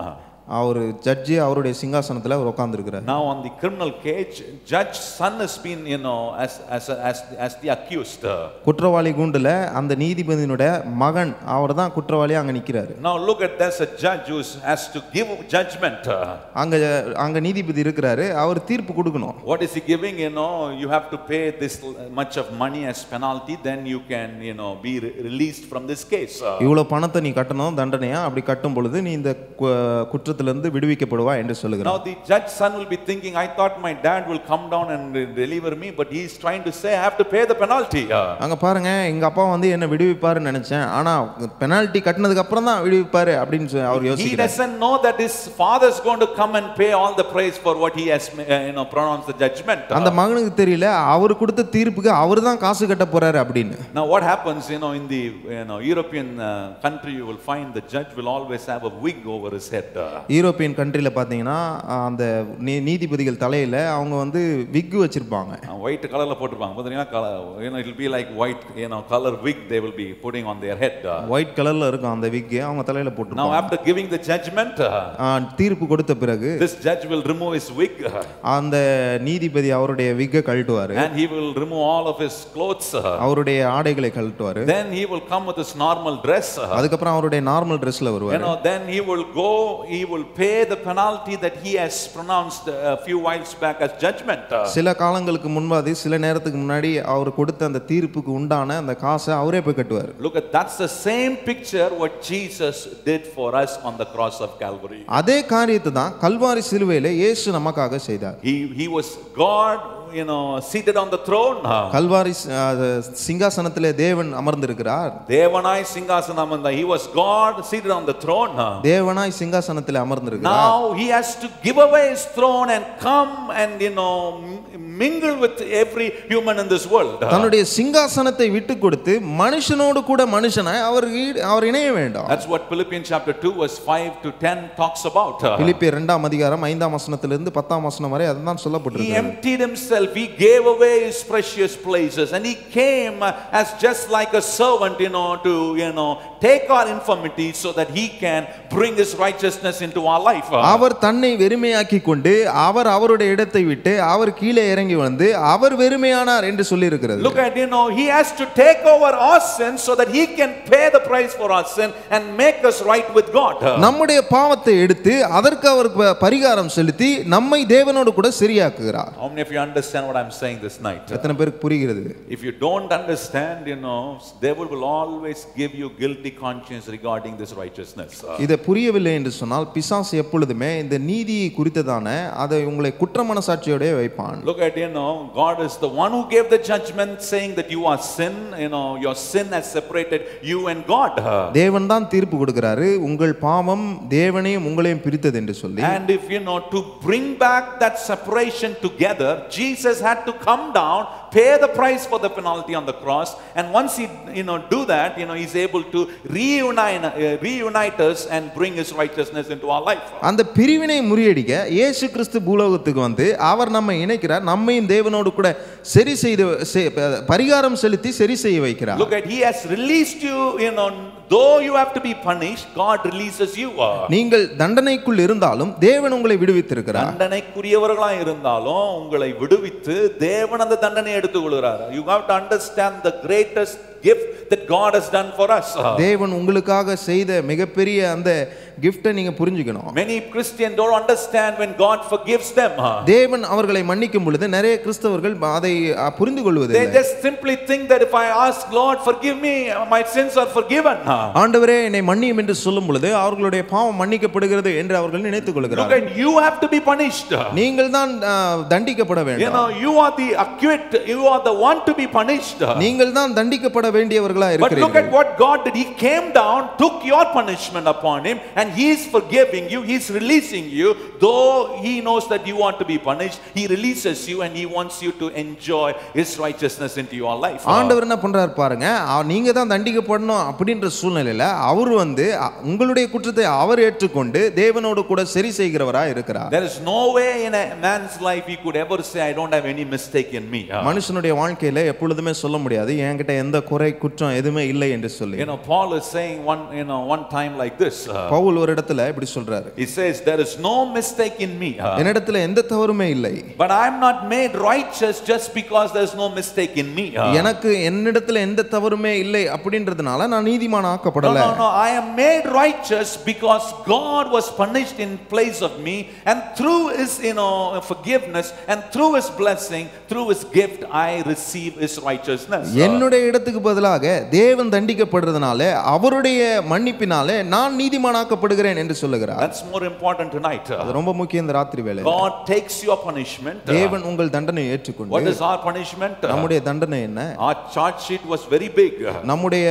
அவர் ஜட்ஜ் அவருடைய சிங்காசனத்துல அவர் உட்கார்ந்து இருக்கிறார். Now on the criminal cage, judge son has been, as the accused. குற்றவாளி கூண்டுல அந்த நீதிபதியினுடைய மகன் அவர்தான் குற்றவாளியா அங்க நிக்கிறாரு. Now look at, there's a judge who has to give judgment. அங்க நீதிபதி இருக்கிறாரு, அவர் தீர்ப்பு கொடுக்கணும். What is he giving? You have to pay this much of money as penalty, then you can, be released from this case. இவ்வளவு பணத்தை நீ கட்டணும் தண்டனையா, அப்படி கட்டும் பொழுது நீ இந்த குற்றத்திலிருந்து விடுவிக்கப்படுவா என்று சொல்லுகிறார். Now the judge son will be thinking, I thought my dad will come down and deliver me, but he is trying to say I have to pay the penalty. அங்க பாருங்க, எங்க அப்பா வந்து என்ன விடுவிப்பாருன்னு நினைச்சேன், ஆனா பெனால்டி கட்டினதுக்கு அப்புறம் தான் விடுவிப்பாரு அப்படின்னு அவர் யோசிக்கிறார். He doesn't know that his father is going to come and pay all the praise for what he has pronounced the judgment. அந்த மகனுக்கு தெரியல அவர் கொடுத்த தீர்ப்புக்கு அவர்தான் காசு கட்ட போறாரு அப்படின்னு. Now what happens, in the European country, you will find the judge will always have a wig over his head. European கண்ட்ரில பாத்தீங்கன்னா அந்த நீதிபதிகள் தலையில அவங்க வந்து விக் வச்சிருப்பாங்க. ஒயிட் கலர்ல போட்டுப்பாங்க. பாத்தீங்கன்னா it will be like white color wig they will be putting on their head. White கலர்ல இருக்கும் அந்த விக் அவங்க தலையில போட்டுப்பாங்க. Now after giving the judgment, தீர்ப்பு கொடுத்த பிறகு this judge will remove his wig. அந்த நீதிபதி அவருடைய விக்கை கழட்டுவாரு. And he will remove all of his clothes. அவருடைய ஆடைகளை கழட்டுவாரு. Then he will come with his normal dress. அதுக்கு அப்புறம் அவருடைய நார்மல் Dressல வருவாரு. Then he will go, he will pay the penalty that he has pronounced a few whiles back as judgment. சில காலங்களுக்கு முன்னாடி சில நேரத்துக்கு முன்னாடி அவர் கொடுத்த அந்த தீர்ப்புக்கு உண்டான அந்த காசை அவரே போய் கட்டுவார். Look at, that's the same picture what Jesus did for us on the cross of Calvary. அதே காரியத்தை தான் கல்வாரி சிலுவையிலே இயேசு நமக்காக செய்தார். He was God, seated on the throne. Kalvari சிங்காசனத்திலே தேவன் அமர்ந்திருக்கிறார். தேவனாய் சிங்காசனம் அமர்ந்த, he was God seated on the throne. தேவனாய் சிங்காசனத்திலே அமர்ந்திருக்கிறார். Now he has to give away his throne and come and mingle with every human in this world. தன்னுடைய சிங்காசனத்தை விட்டு கொடுத்து மனுஷனோடு கூட மனுஷனாய் அவர் இணைய வேண்டும். That's what Philippians chapter 2 verse 5 to 10 talks about. பிலிப்பியர் 2ஆம் அதிகாரம் 5ஆம் வசனத்திலிருந்து 10ஆம் வசனம் வரை அதுதான் சொல்லப்பட்டிருக்கு. He emptied himself, he gave away his precious places, and he came as just like a servant, to take our infirmity so that he can bring his righteousness into our life. அவர் தன்னை வெறுமையாக்கி கொண்டு அவருடைய இடத்தை விட்டு அவர் கீழே இறங்கி வந்து அவர் வெறுமையானார் என்று சொல்லி இருக்கிறது. Look at, he has to take over our sin so that he can pay the price for our sin and make us right with God. நம்முடைய பாவத்தை எடுத்து அதற்கு அவர் பரிகாரம் செலுத்தி நம்மை தேவனோடு கூட சரியாக்குகிறார். How many of you understand what I'm saying this night? எத்தனை பேருக்கு புரிகிறது? If you don't understand, devil will always give you guilty conscience regarding this righteousness. இதை புரியவில்லை என்று சொன்னால் பிசாசு எப்பொழுதுமே இந்த நீதியை குறித்ததான அதை உங்களை குற்ற மனசாட்சியோட வைப்பான். Look at, God is the one who gave the judgment saying that you are sin, your sin has separated you and God. தேவன் தான் தீர்ப்பு கொடுக்கிறாரு, உங்கள் பாவம் தேவனையும் உங்களையும் பிரித்தது என்று சொல்லி. And if to bring back that separation together, Jesus had to come down, pay the price for the penalty on the cross, and once he do that, he's able to reunite us and bring his righteousness into our life. அந்த பிரிவினை முறியடிக்க இயேசு கிறிஸ்து பூலோகத்துக்கு வந்து அவர் நம்மை இணைக்கிறார், நம்மையும் தேவனோடு கூட சரி செய்து பரிகாரம் செலுத்தி சரி செய்ய வைக்கிறார். Look at, he has released you, though you have to be punished, God releases you. நீங்கள் தண்டனைக்குள் இருந்தாலும் தேவன் உங்களை விடுவித்திருக்கிறார். தண்டனைக்குரியவர்களாய் இருந்தாலும் உங்களை விடுவித்து தேவன் அந்த தண்டனை எடுத்துக்கொள்கிறார். You have to understand the greatest gift that God has done for us. தேவன் உங்களுக்காக செய்த மிகப்பெரிய அந்த gift-ஐ நீங்க புரிஞ்சுக்கணும். Many Christians don't understand when God forgives them. தேவன் அவர்களை மன்னிக்கும் பொழுது நிறைய கிறிஸ்தவர்கள் அதை புரிந்து கொள்வதில்லை. They just simply think that if I ask Lord forgive me, my sins are forgiven. ஆண்டவரே என்னை மன்னியும் என்று சொல்லும் பொழுது அவர்களுடைய பாவம் மன்னிக்கப்படுகிறது என்று அவர்கள் நினைத்துக் கொள்கிறார்கள். Look at, you have to be punished. நீங்கள் தான் தண்டிக்கப்பட வேண்டும். You are the accused, you are the one to be punished. நீங்கள் தான் தண்டிக்கப்பட வேண்டியவர்களா இருக்கிறீர்கள். But look at what God did. He came down, took your punishment upon him, and he is forgiving you, he is releasing you. Though he knows that you want to be punished, he releases you and he wants you to enjoy his righteousness into your life. ஆண்டவர் என்ன பண்றார் பாருங்க, நீங்க தான் தண்டிக்கப்படணும் அப்படின்ற சூழ்நிலையில அவர் வந்து உங்களுடைய குற்றத்தை அவர் ஏற்றுக்கொண்டு தேவனோடு கூட சரி செய்கிறவராய் இருக்கிறார். There is no way in a man's life he could ever say I don't have any mistake in me. மனுஷனுடைய வாழ்க்கையில எப்பொழுதுமே சொல்ல முடியாது என்கிட்ட எந்த குறை குற்றம் எதுமே இல்லை என்று சொல்லி. Paul is saying one time like this. Pavul ஒரு இடத்துல இப்படி சொல்றாரு. He says there is no mistake in me. என்னிடத்துல எந்த தவறுமே இல்லை. But I am not made righteous just because there is no mistake in me. எனக்கு என்னிடத்துல எந்த தவறுமே இல்லை அப்படின்றதுனால நான் நீதிமான் ஆக்கப்படல. No, I am made righteous because God was punished in place of me, and through his forgiveness and through his blessing, through his gift I receive his righteousness. என்னுடைய இடத்துக்கு பதிலாக தேவன் தண்டிக்கப்படுறதுனால அவருடைய மன்னிப்பினாலே நான் நீதிமானாக்கப்படுகிறேன் என்று சொல்லுகிறார். That's more important tonight. அது ரொம்ப முக்கியம் இந்த ராத்திரி வேளையில. God takes your punishment. தேவன் உங்கள் தண்டனையை ஏற்றுக்கொண்டு. What is our punishment? நம்முடைய தண்டனை என்ன? Our charge sheet was very big. நம்முடைய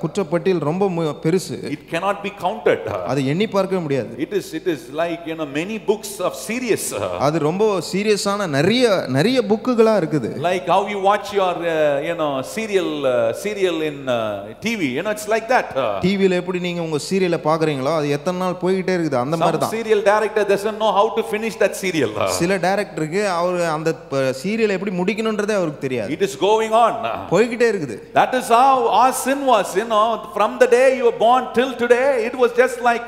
குற்றப்பட்டியல் ரொம்ப பெருசு. It cannot be counted. அது எண்ணி பார்க்க முடியாது. It is like many books of serious. அது ரொம்ப சீரியஸான நிறைய புக்குகளா இருக்குது. Like how you watch your serial in TV, it's like that. டிவில எப்படி நீங்க உங்க சீரியலை பாக்குறீங்களோ அது எத்தனை நாள் போயிட்டே இருக்குது அந்த மாதிரி தான். Serial director doesn't know how to finish that serial. சில டைரக்டருக்கு அவர் அந்த சீரியலை எப்படி முடிக்கணும்ன்றதே அவருக்கு தெரியாது. It is going on. போயிட்டே இருக்குது. That is how our sin was, from the day you were born till today, it was just like,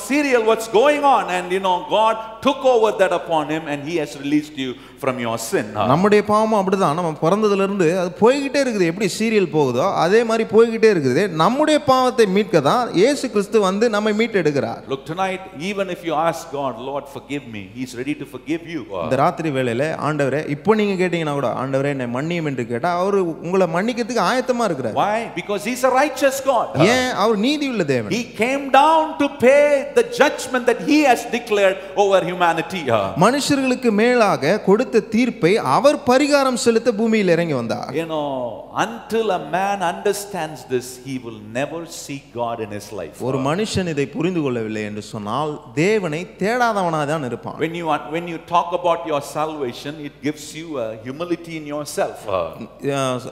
serial what's going on, and God took over that upon him and he has released you from your sin. நம்முடைய பாவம் அப்படிதான். நம்ம பிறந்ததுல இருந்து அது போயிட்டே இருக்குது. எப்படி சீரியல் போகுதோ அதே மாதிரி போயிட்டே இருக்குது. நம்முடைய பாவத்தை மீட்க தான் இயேசு கிறிஸ்து வந்து நம்மை மீட்டெடுக்கிறார். Look, tonight, even if you ask God, Lord forgive me, he is ready to forgive you. இந்த ராத்திரி வேளையில ஆண்டவரே இப்போ நீங்க கேட்டீங்கன்னா கூட ஆண்டவரே என்னை மன்னியும் என்று கேட்டா அவர் உங்களை மன்னிக்கிறதுக்கு ஆயத்தமா இருக்கிறார். Why? Because he is a righteous God. ஏன்? அவர் நீதியுள்ள தேவன். He came down to pay the judgment that he has declared over humanity. மனுஷர்களுக்கு மேலாக கொடுத்த தீர்ப்பை அவர் பரிகாரம் செலுத்த பூமியில் இறங்கி வந்தார். You know, until a man understands this, he will never seek God in his life. ஒரு மனுஷன் இதை புரிந்து கொள்ளவில்லை என்று சொன்னால் தேவனை தேடாதவனாக தான் இருப்பான். When you talk about your salvation, it gives you a humility in yourself.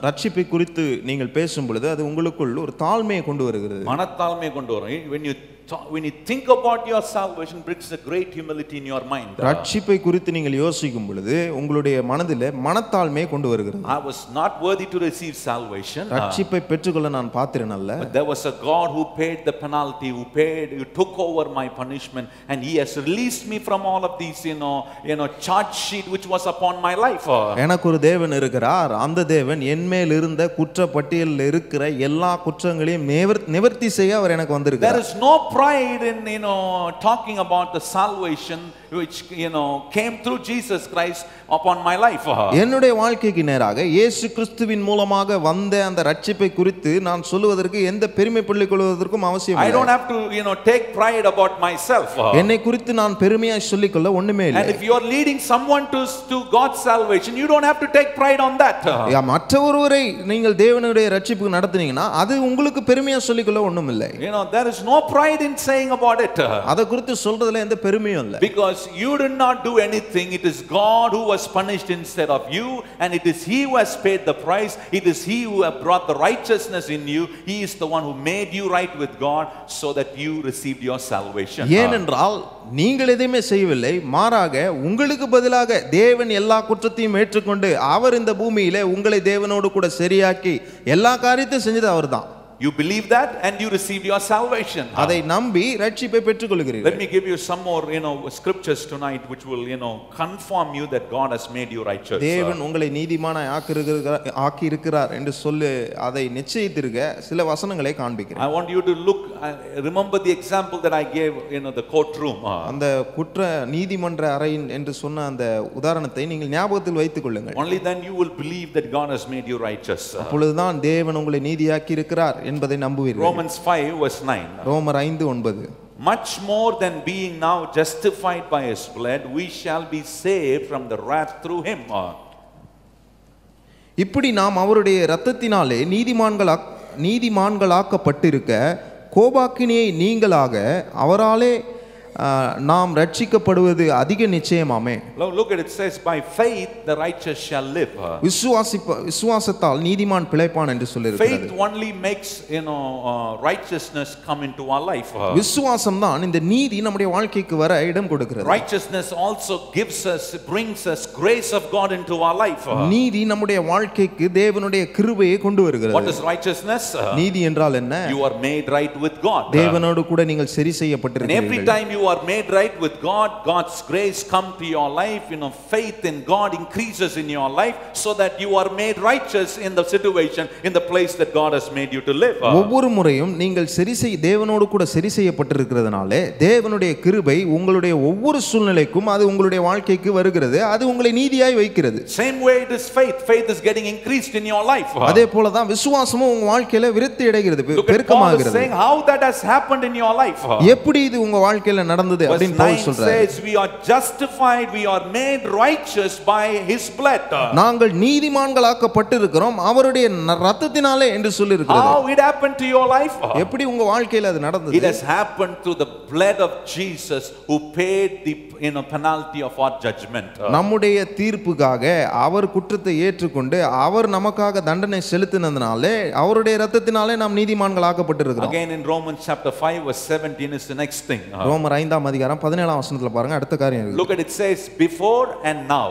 ரட்சிப்பை குறித்து நீங்கள் பேசும் பொழுது அது உங்களுக்குள் ஒரு தாழ்மையை கொண்டு வருகிறது. மனத்தாழ்மையை கொண்டு வரும். When you think about your salvation, it brings a great humility in your mind. ரட்சிப்பை குறித்து நீங்கள் யோசிக்கும் பொழுது உங்களுடைய மனதிலே மனத்தாழ்மையை கொண்டு வருகிறது. I was not worthy to receive salvation. ரட்சிப்பை பெற்றுக்கொள்ள நான் பாத்திரன் அல்ல. But there was a God who paid the penalty, who took over my punishment, and he has released me from all of these, charge sheet which was upon my life. எனக்கு ஒரு தேவன் இருக்கிறார். அந்த தேவன் என் மேல் இருந்த குற்ற பட்டியலில் இருக்கிற எல்லா குற்றங்களையும் நிவர்த்தி செய்ய அவர் எனக்கு வந்திருக்கிறார். There is no pride in talking about the salvation which came through Jesus Christ upon my life. என்னுடைய வாழ்க்கைக்கு நேராக இயேசு கிறிஸ்துவின் மூலமாக வந்த அந்த ரட்சிப்பை குறித்து நான் சொல்லுவதற்கு எந்த பெருமை பள்ளிக் கொள்வதற்கும் அவசியம் இல்லை. I don't have to take pride about myself. என்னை குறித்து நான் பெருமையாய் சொல்லிக் கொள்ள ஒண்ணுமே இல்லை. And if you are leading someone to God's salvation, you don't have to take pride on that. மற்றொருவரை நீங்கள் தேவனுடைய ரட்சிப்புக்கு நடத்துனீங்கன்னா அது உங்களுக்கு பெருமையா சொல்லிக் கொள்ள ஒண்ணும் இல்லை. There is no pride in saying about it. அத குறித்து சொல்றதுல எந்த பெருமையும் இல்லை. Because you did not do anything. It is God who was punished instead of you, and it is he who has paid the price. It is he who has brought the righteousness in you. He is the one who made you right with God so that you received your salvation. ஏனென்றால் நீங்கள் எதையுமே செய்யவில்லை, மாறாக உங்களுக்கு பதிலாக தேவன் எல்லா குற்றத்தையும் ஏற்றுக்கொண்டு அவர் இந்த பூமியிலே உங்களை தேவனோடு கூட சரியாக்கி எல்லா காரியத்தையும் செஞ்சது அவர்தான். You believe that and you received your salvation. அதை நம்பி ரட்சிப்பை பெற்றுக்கொள்கிறீர்கள். Let me give you some more scriptures tonight which will confirm you that God has made you righteous. தேவன் உங்களை நீதிமானாய் ஆக்கி இருக்கிறார் என்று சொல்லி அதை நிச்சயித்திருக்க சில வசனங்களை காண்பிக்கிறேன். I want you to remember the example that I gave the courtroom. அந்த குற்ற நீதிமன்ற அறை என்று சொன்ன அந்த உதாரணத்தை நீங்கள் ஞாபகத்தில் வைத்துக் கொள்ளுங்கள். Only then you will believe that God has made you righteous. அப்பொழுதுதான் தேவன் உங்களை நீதியாக்கி இருக்கிறார் என்பதை நம்புவீர்கள். Romans 5 verse 9. ரோமர் 5:9. Much more than being now justified by his blood, we shall be saved from the wrath through him. இப்படி நாம் அவருடைய இரத்தத்தினாலே நீதிமான்களாக்கப்பட்டிருக்க கோபாக்கினியை நீங்களாக அவராலே நாம் ரட்சிக்கப்படுவது அதிக நிச்சயமாமே. Look at it, says by faith the righteous shall live. விசுவாசத்தால் நீதிமான் பிழைப்பான் என்று சொல்லியிருக்கிறது. Faith only makes righteousness come into our life. விசுவாசம் தான் இந்த நீதி நம்முடைய வாழ்க்கைக்கு வர இடம் கொடுக்கிறது. Righteousness also brings us grace of God into our life. நீதி நம்முடைய வாழ்க்கைக்கு தேவனுடைய கிருபையை கொண்டு வருகிறது. What is righteousness? நீதி என்றால் என்ன? You are made right with God. தேவனோடு கூட நீங்கள் சரி செய்யப்பட்டிருக்கிறீர்கள். Every time you are made right with God, God's grace come to your life. Faith in God increases in your life so that you are made righteous in the situation, in the place that God has made you to live. ஒவ்வொரு முறையும் நீங்கள் தேவனோடு கூட சரி செய்யப்பட்டிருக்கிறதுனாலே தேவனுடைய கிருபை உங்களுடைய ஒவ்வொரு சூழ்நிலைக்கும் அது உங்களுடைய வாழ்க்கைக்கு வருகிறது. அது உங்களை நீதியாய் வைக்கிறது. Same way it is faith. Faith is getting increased in your life. அதே போல தான் விசுவாசமும் உங்க வாழ்க்கையில விருத்தி அடைகிறது, பெருக்கமாகிறது. Saying how that has happened in your life. எப்படி இது உங்க வாழ்க்கையில நடந்தது அப்படினு பவுல் சொல்றார். Says we are justified, we are made righteous by his blood. நாங்கள் நீதிமான்களாக்கப்பட்டிருக்கிறோம் அவருடைய இரத்தத்தினாலே என்று சொல்லி இருக்கிறது. How it happened to your life? எப்படி உங்க வாழ்க்கையில அது நடந்தது? It has happened through the blood of Jesus who paid the penalty of our judgment. நம்முடைய தீர்ப்புக்காக அவர் குற்றத்தை ஏற்றுக்கொண்டு அவர் நமக்காக தண்டனை செலுத்தினதனாலே அவருடைய இரத்தத்தினாலே நாம் நீதிமான்களாக்கப்பட்டிருக்கிறோம். Again in Romans chapter 5 verse 17 is the next thing. ரோமர் 5ஆம் அதிகாரம் 17ஆம் வசனத்துல பாருங்க அடுத்த காரியம் இருக்கு. Look at it, says before and now.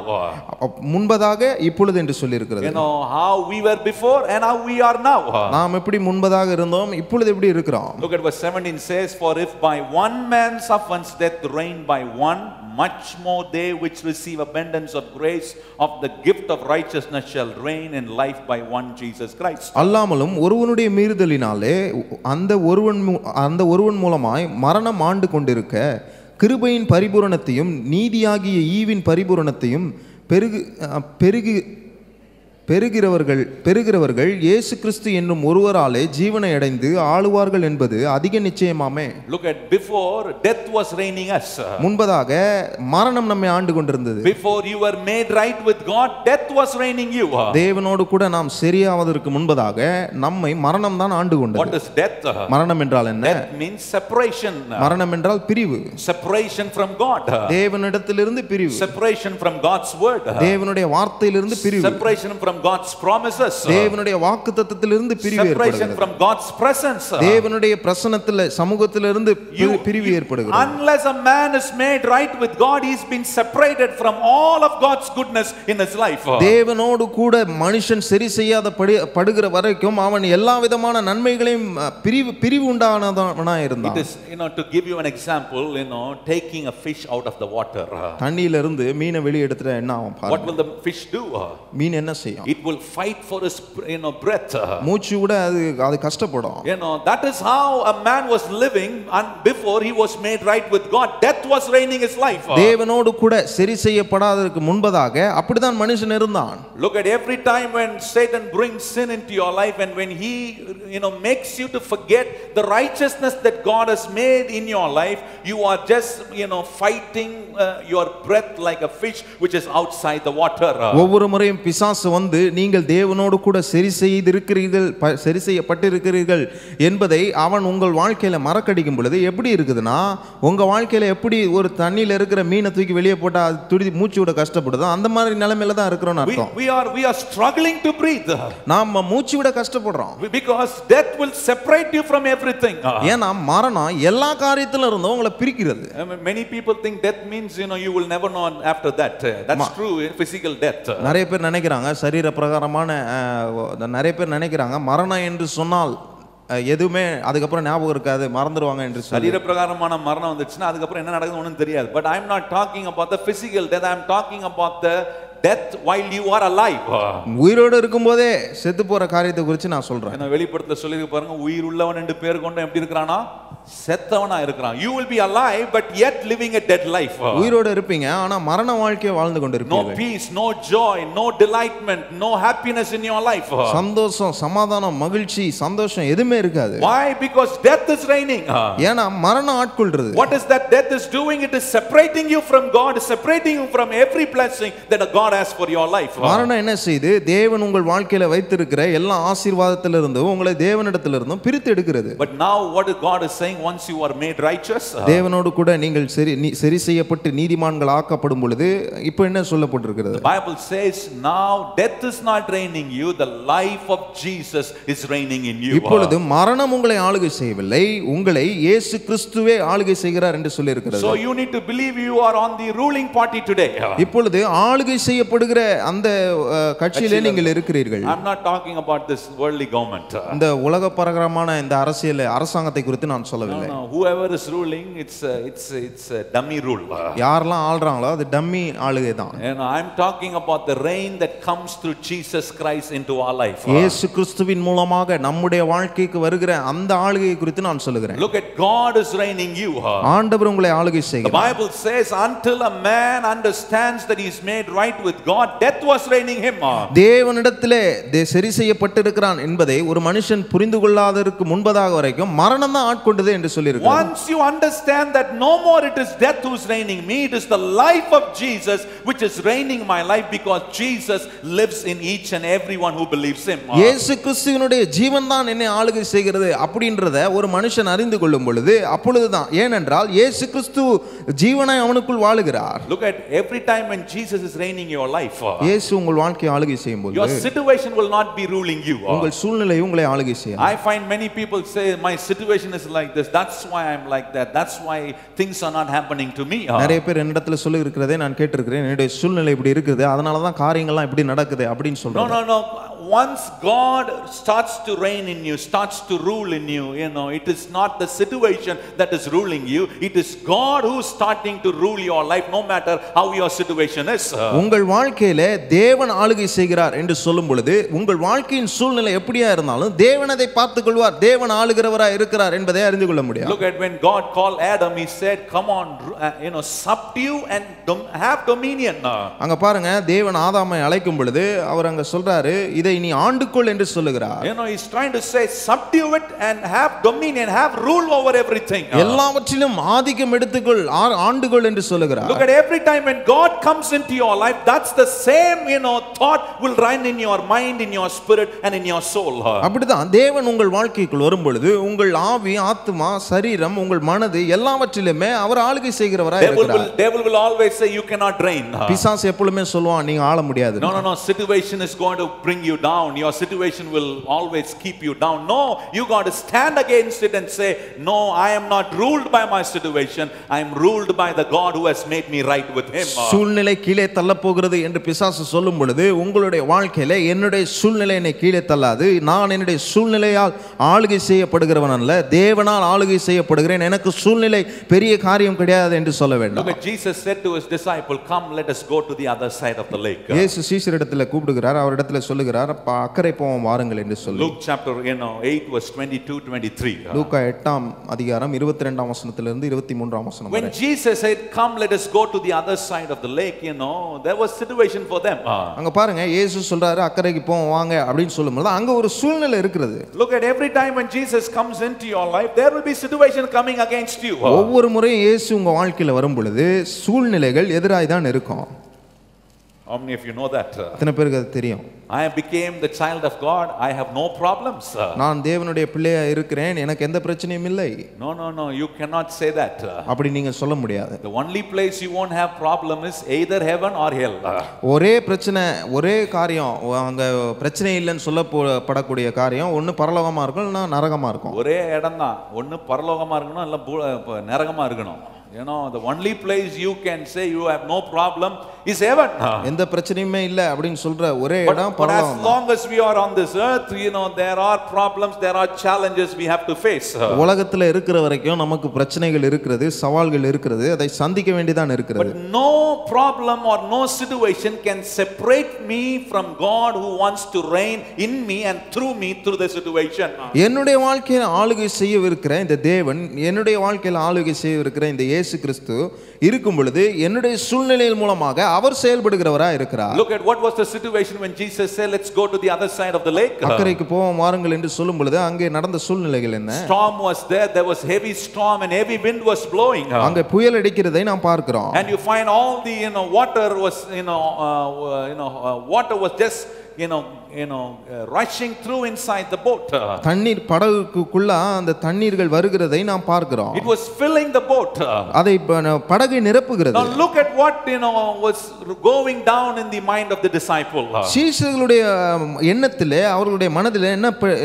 முன்பதாக இப்பொழுது என்று சொல்லி இருக்கிறது. how we were before and how we are now. நாம் எப்படி முன்பதாக இருந்தோம் இப்பொழுது எப்படி இருக்கிறோம். Look at verse 17 says, for if by one man's offense death reigned by one, much more they which receive abundance of grace of the gift of righteousness shall reign in life by one Jesus Christ. அல்லாமலும் ஒருவனுடைய மீறுதலினாலே அந்த ஒருவன் மூலமாய் மரணம் ஆண்டு கொண்டிருக்க கிருபையின் பரிபூரணத்தையும் நீதியாகிய ஈவின் பரிபூரணத்தையும் பெறுகிறவர்கள் இயேசு கிறிஸ்து என்னும் ஒருவராலே ஜீவனை அடைந்து ஆளுவார்கள் என்பது அதிக நிச்சயமாமே. Look at before death was reigning us. முன்பதாக மரணம் நம்மை ஆண்டு கொண்டிருந்தது. Before you were made right with God, death was reigning you. தேவனோடு கூட நாம் சரியாவதற்கு முன்பதாக நம்மை மரணம் தான் ஆண்டு கொண்டது. What is death? மரணம் என்றால் என்ன? Death means separation. மரணம் என்றால் பிரிவு. Separation from God. தேவனிடத்திலிருந்து பிரிவு. Separation from God's word. தேவனுடைய வார்த்தையிலிருந்து பிரிவு. Separation from God's promises. தேவனுடைய வாக்குத்தத்தத்திலிருந்து பிரிவு ஏற்படுகிறது. Separation from God's presence. தேவனுடைய பிரசன்னத்திலே சமூகத்திலிருந்து பிரிவு ஏற்படுகிறது. Unless a man is made right with God, he's been separated from all of God's goodness in his life. தேவனோடு கூட மனுஷன் சரி செய்யாத படுகிற வரைக்கும் அவன் எல்லா விதமான நன்மைகளையும் பிரிவு உண்டானவனாய் இருந்தான். It is, to give you an example, taking a fish out of the water. தண்ணியில இருந்து மீனை வெளிய எடுத்துட்டா என்ன ஆகும் பாருங்க. What will the fish do? மீன் என்ன செய்யும்? It will fight for his breath. மூச்சு விட அது கஷ்டப்படும். That is how a man was living and before he was made right with God. Death was reigning his life. தேவனோடு கூட சரி செய்யப்படாததற்கு முன்பதாக அப்படிதான் மனுஷன் இருந்தான். Look at every time when Satan brings sin into your life and when he makes you to forget the righteousness that God has made in your life, you are just fighting your breath like a fish which is outside the water. ஒவ்வொரு முறையும் பிசாசு வந்து நீங்கள் தேவனோடு கூட சரி செய்யப்பட்டிருக்கிறீர்கள் என்பதை அவன் உங்கள் வாழ்க்கையில மறக்கடிக்கும் பொழுது எப்படி இருக்குதுன்னா, உங்க வாழ்க்கையில எப்படி ஒரு தண்ணியில இருக்கிற மீனை தூக்கி வெளியே போட்டா துடி மூச்சு விட கஷ்டப்படுதோ அந்த மாதிரி நிலைமையில தான் இருக்கிறோம்னு அர்த்தம். We are struggling to breathe. நாம மூச்சு விட கஷ்டப்படுறோம். Because death will separate you from everything. ஏன்னா மரணம் எல்லா காரியத்தில இருந்தும் உங்களை பிரிக்கிறது. Many people think death means you will never know after that. That's true, physical death. நிறைய பேர் நினைக்கிறாங்க சரீர பிரகாரமான நிறைய பேர் நினைக்கிறாங்க மரணம் என்று சொன்னால் எதுவுமே அதுக்கப்புறம் ஞாபகம் இருக்காது, மறந்துடுவாங்க என்று சொல்லி. சரீர பிரகாரமான மரணம் வந்துச்சுன்னா அதுக்கப்புறம் என்ன நடக்குதுன்னு ஒன்றும் தெரியாது. But I am not talking about the physical death. I am talking about the death while you are alive. உயிரோடு இருக்கும்போதே செத்து போற காரியத்தை குறித்து நான் சொல்றேன். நான் வெளிப்படுத்தல சொல்லிருக்கு பாருங்க, உயிர் உள்ளவன் என்று பேர் கொண்ட எப்படி இருக்கறானா, செத்தவனா இருக்கிறான். You will be alive but yet living a dead life. உயிரோடு இருப்பீங்க ஆனா மரண வாழ்க்கையை வாழ்ந்து கொண்டிருப்பீங்க. No peace, no joy, no delightment, no happiness in your life. சந்தோஷம், சமாதானம், மகிழ்ச்சி, சந்தோஷம் எதுமே இருக்காது. Why? Because death is reigning. ஏனா மரணம் ஆட்கொள்றது. What is that death is doing? It is separating you from God, separating you from every blessing that God has for your life. மரணம் என்ன செய்து தேவன் உங்கள் வாழ்க்கையில வைத்திருக்கிற எல்லா ஆசீர்வாதத்திலிருந்து உங்களை தேவனிடத்திலிருந்து பிரித்து எடுக்கிறது. But now what God is saying, once you are made righteous, தேவனோடு கூட நீங்கள் சரி செய்யப்பட்டு நீதிமான்கள் ஆக்கப்படும் பொழுது இப்போ என்ன சொல்லப்பட்டிருக்கிறது? The Bible says now death is not reigning you, the life of Jesus is reigning in you. இப்பொழுது மரணம் உங்களை ஆளுகை செய்யவில்லை, உங்களை இயேசு கிறிஸ்துவே ஆளுகை செய்கிறார் என்று சொல்லி இருக்கிறது. So you need to believe you are on the ruling party today. இப்பொழுது ஆளுகை செய்யப்படுகிற அந்த கட்சியிலே நீங்கள் இருக்கிறீர்கள். I'm not talking about this worldly government. இந்த உலக பிரகாரமான இந்த அரசாங்கத்தை குறித்து நான் சொல்லவில்லை. No, whoever is ruling, it's a dummy rule. யாரெல்லாம் ஆள்றாங்களோ அது டம்மி ஆளுகை தான். And I'm talking about the reign that comes through Jesus Christ into our life. இயேசு கிறிஸ்துவின் மூலமாக நம்முடைய வாழ்க்கைக்கு வருகிற அந்த ஆளுகை குறித்து நான் சொல்லுகிறேன். Look at God is reigning you. ஆண்டவர் உங்களை ஆளுகை செய்கிறார். The Bible says until a man understands that he is made right with God, death was reigning him. தேவனிடத்திலே சரி செய்யப்பட்டிருக்கிறான் என்பதை ஒரு மனுஷன் புரிந்து கொள்ளாததற்கு முன்பதாக வரைக்கும் மரணம் தான் ஆட்கொண்டது என்று சொல்லியிருக்கிறார். Once you understand that no more it is death who is reigning me, it is the life of Jesus which is reigning my life, because Jesus lives in each and everyone who believes him. இயேசு கிறிஸ்துவினுடைய ஜீவன் தான் என்னை ஆளுகை செய்கிறது அப்படின்றத ஒரு மனுஷன் அறிந்து கொள்ளும் பொழுது அப்பொழுதுதான், ஏனென்றால் இயேசு கிறிஸ்து ஜீவனாய் அவனுக்குள் வாழுகிறார். Look at every time when Jesus is reigning your life, இயேசு உங்கள் வாழ்க்கையை ஆளுகை செய்யும் பொழுது your situation will not be ruling you. உங்கள் சூழ்நிலை உங்களை ஆளுகை செய்யும். I find many people say my situation is like this, that's why I'm like that, that's why things are not happening to me. நிறைய பேர் என்னிடத்துல சொல்லி இருக்கிறதே நான் கேட்டிருக்கிறேன், என்னுடைய சூழ்நிலை இப்படி இருக்குது, அதனால தான் காரியங்கள்லாம் இப்படி நடக்குது அப்படின்னு சொல்றாங்க. No, once God starts to reign in you, starts to rule in you, it is not the situation that is ruling you. It is God who is starting to rule your life, no matter how your situation is. உங்கள் வாழ்க்கையிலே தேவன் ஆளுகை செய்கிறார் என்று சொல்லும் பொழுது உங்கள் வாழ்க்கையின் சூழ்நிலை எப்படியா இருந்தாலும் தேவன் அதை பார்த்துக் கொள்வார். தேவன் ஆளுகிறவராய் இருக்கிறார் என்பதை அறிந்து கொள்ள முடியும். Look at when God called Adam, he said, come on, subdue and have dominion. அங்க பாருங்க, தேவன் ஆதாமை அழைக்கும் பொழுது அவர் அங்க சொல்றாரு, இதை நீ ஆண்டுகொள் என்று சொல்லுகிறார். He's trying to say subdue it and have dominion, have rule over everything. எல்லாவற்றிலும் ஆதிக்கம் எடுத்துக்கொள், ஆண்டுகொள் என்று சொல்லுகிறார். Look at every time when God comes into your life, that's the same thought will run in your mind, in your spirit and in your soul. அப்படிதான் தேவன் உங்கள் வாழ்க்கைக்குள் வரும் பொழுது உங்கள் ஆவி, ஆத்துமா, சரீரம், உங்கள் மனது எல்லாவற்றிலுமே அவர் ஆளுகை செய்கிறவராய் இருக்கிறார். Devil will always say you cannot reign. பிசாசு எப்பொழுதுமே சொல்வான், நீங்க ஆள முடியாது. No, situation is going to bring you down. Your situation will always keep you down. No, you got to stand against it and say, no, I am not ruled by my situation. I am ruled by the God who has made me right with him. சூழ்நிலை கீழே தள்ள போகிறது என்று பிசாசு சொல்லும் பொழுது உங்களுடைய வாழ்க்கையில என்னுடைய சூழ்நிலை என்னை கீழே தள்ளாது, நான் என்னுடைய சூழ்நிலையால் ஆளுகை செய்யப்படுகிறவன் அல்ல, தேவனால் ஆளுகை செய்யப்படுகிறேன், எனக்கு சூழ்நிலை பெரிய காரியம் கிடையாது என்று சொல்ல வேண்டும். Look at Jesus said to his disciple, come, let us go to the other side of the lake. இயேசு சீஷரிடத்தில் கூப்பிடுகிறார், அவரிடத்தில் சொல்லுகிறார், அக்கறை போவோம் வாருங்கள் என்று சொல்லி. Luke chapter 8 verse 22-23. லூக்கா 8ஆம் அதிகாரம் 22ஆம் வசனத்திலிருந்து 23ஆம் வசனம் வரை. When Jesus said, come, let us go to the other side of the lake, there was situation for them. அங்க பாருங்க, இயேசு சொல்றாரு அக்கறைக்கு போவோம் வாங்க அப்படினு சொல்லும்போது அங்க ஒரு சூழ்நிலை இருக்கிறது. Look at every time when Jesus comes into your life, there will be situation coming against you. ஒவ்வொரு முறையும் இயேசு உங்க வாழ்க்கையில வரும் பொழுது சூழ்நிலைகள் எதிராய் தான் இருக்கும். How many of you know that? எத்தனை பேருக்கு அது தெரியும்? I became the child of God, I have no problems. நான் தேவனுடைய பிள்ளையா இருக்கிறேன், எனக்கு எந்த பிரச்சனையும் இல்லை. No, you cannot say that. அப்படி நீங்க சொல்ல முடியாது. The only place you won't have problem is either heaven or hell. ஒரே பிரச்சனை, ஒரே காரியம், அங்க பிரச்சனை இல்லைன்னு சொல்லப்படக்கூடிய காரியம் ஒன்னு பரலோகமா இருக்கும் இல்ல நரகமா இருக்கும். ஒரே இடம் தான், ஒன்னு பரலோகமா இருக்கணும் இல்ல நரகமா இருக்கணும். The only place you can say you have no problem is heaven. எந்த பிரச்சனையுமே இல்ல அப்படினு சொல்ற ஒரே இடம் பரலோகம். As long as we are on this earth, there are problems, there are challenges we have to face. உலகத்துல இருக்கிற வரைக்கும் நமக்கு பிரச்சனைகள் இருக்கிறது, சவால்கள் இருக்கிறது, அதை சந்திக்க வேண்டியதான் இருக்கிறது. But no problem or no situation can separate me from God who wants to reign in me and through me through the situation. என்னுடைய வாழ்க்கையில ஆளுகை செய்யவிருக்கிற இந்த தேவன், என்னுடைய வாழ்க்கையில ஆளுகை செய்யவிருக்கிற இந்த இயேசு கிறிஸ்து இருக்கும் பொழுது என்னுடைய சூழ்நிலையின் மூலமாக அவர் செயல்படுகிறவராய் இருக்கிறார். Look at what was the situation when Jesus said, let's go to the other side of the lake. அக்கறைக்கு போவோம் வாருங்கள் என்று சொல்லும் பொழுது அங்கே நடந்த சூழ்நிலைகள் என்ன? Storm was there was heavy storm and heavy wind was blowing. அங்கே புயல் அடிக்கிறதை நாம் பார்க்கிறோம். And you find all the water was water was just rushing through inside the boat. தண்ணீர் படகுக்குள்ள அந்த தண்ணீர்கள் வருகிறதை நாம் பார்க்கிறோம். It was filling the boat. அதை படகை நிரப்புகிறது. Now look at what was going down in the mind of the disciple. சீஷர்களுடைய எண்ணத்திலே, அவர்களுடைய மனதிலே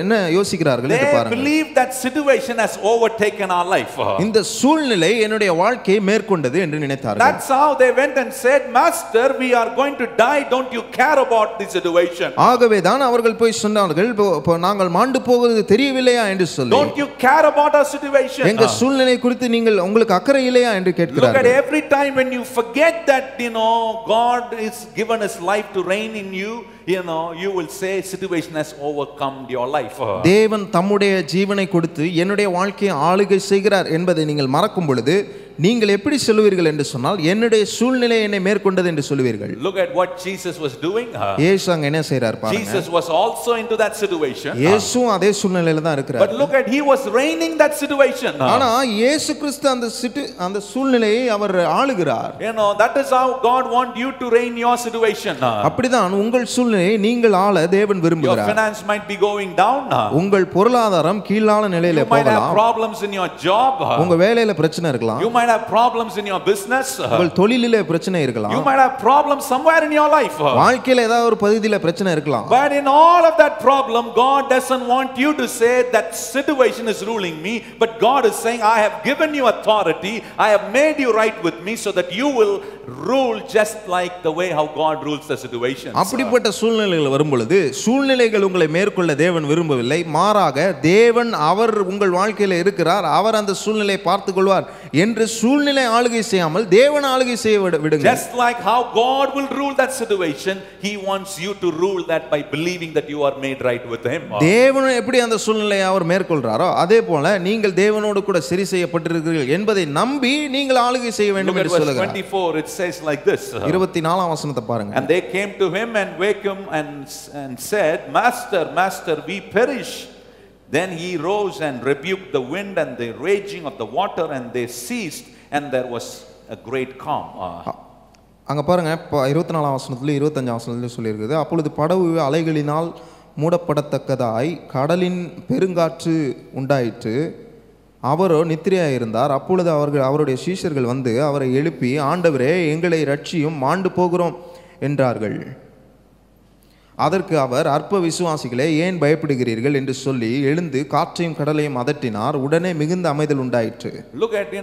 என்ன யோசிக்கிறார்கள் என்று பாருங்கள். They believe that situation has overtaken our life. இந்த சூழ்நிலை என்னுடைய வாழ்க்கையை மேற்கொண்டது என்று நினைத்தார்கள். That's how they went and said, Master, we are going to die, don't you care about the situation? ஆகவே தான் அவர்கள் போய் சொன்னார்கள், நாங்கள் மாண்டு போவது தெரியவில்லையா என்று சொல்லி. Don't you care about our situation? எங்க சூழ்நிலை குறித்து நீங்கள் உங்களுக்கு அக்கறை இல்லையா என்று கேட்கிறார்கள். Look at every time when you forget that God is given his life to reign in you, you will say situation has overcome your life. தேவன் தம்முடைய ஜீவனை கொடுத்து என்னுடைய வாழ்க்கையை ஆளுகை செய்கிறார் என்பதை நீங்கள் மறக்கும் பொழுது நீங்கள் எப்படி சொல்லுவீர்கள் என்று சொன்னால் என்னுடைய சூழ்நிலை என்னை மேற்கொண்டது என்று சொல்லுவீர்கள். Look at what Jesus was doing. இயேசு அங்க என்ன செய்றார் பாருங்க. Jesus was also into that situation. இயேசு அதே சூழ்நிலையில தான் இருக்கிறார். But look at he was reigning that situation. ஆனா இயேசு கிறிஸ்து அந்த சூழ்நிலையை அவர் ஆளுகிறார். That is how God want you to reign your situation. அப்படிதான் உங்கள் சூழ்நிலையை நீங்கள் ஆள தேவன் விரும்புகிறார். Your finance might be going down. உங்கள் பொருளாதாரம் கீழான நிலையில போகலாம். You might have problems in your job. உங்க வேலையில பிரச்சனை இருக்கலாம். You might have problems in your business. உங்கள் தொழிலிலே பிரச்சனை இருக்கலாம். You might have problems somewhere in your life. வாழ்க்கையில ஏதாவது ஒரு பகுதியில பிரச்சனை இருக்கலாம். But in all of that problem, God doesn't want you to say that situation is ruling me, but God is saying, I have given you authority, I have made you right with me so that you will rule just like the way how God rules the situations. அப்படிப்பட்ட சூழ்நிலைகள் வரும் பொழுது சூழ்நிலைகள் உங்களை மேற்கொள்ள தேவன் விரும்பவில்லை. மாறாக தேவன் அவர் உங்கள் வாழ்க்கையில் இருக்கிறார், அவர் அந்த சூழ்நிலையை பார்த்துக் கொள்வார் என்று சூழ்நிலை ஆளுகை செய்யாமல் தேவன் ஆளுகை செய்ய விடுங்க. Just like how God will rule that situation, he wants you to rule that by believing that you are made right with him. தேவன் எப்படி அந்த சூழ்நிலையை அவர் மேற்கொள்றாரோ அதே போல நீங்கள் தேவனோடு கூட சரி செய்யப்பட்டிருக்கிறீர்கள் என்பதை நம்பி நீங்கள் ஆளுகை செய்ய வேண்டும் என்று சொல்லுகிறார். 24 it says like this. 24ஆம் வசனத்தை பாருங்க. And they came to him and wake him and said, Master, Master, we perish. Then he rose and rebuked the wind and the raging of the water, and they ceased, and there was a great calm. அங்க பாருங்க 24ஆம் வசனத்துல 25ஆம் வசனத்துல சொல்லி இருக்குது, அப்பொழுது படகு அலைகளினால் மூடப்படத்தக்கதாய் கடலின் பெருங்காற்று உண்டாயிற்று, அவரோ நித்திரையாயிருந்தார். அப்பொழுது அவருடைய சீஷர்கள் வந்து அவரை எழுப்பி, ஆண்டவரே எங்களை ரட்சியும், மாண்டு போகிறோம் என்றார்கள். அதற்கு அவர், அற்ப விசுவாசிகளே ஏன் பயப்படுகிறீர்கள் என்று சொல்லி எழுந்து காற்றையும் கடலையும் அதட்டினார். உடனே மிகுந்த அமைதல் உண்டாயிற்று. Look at,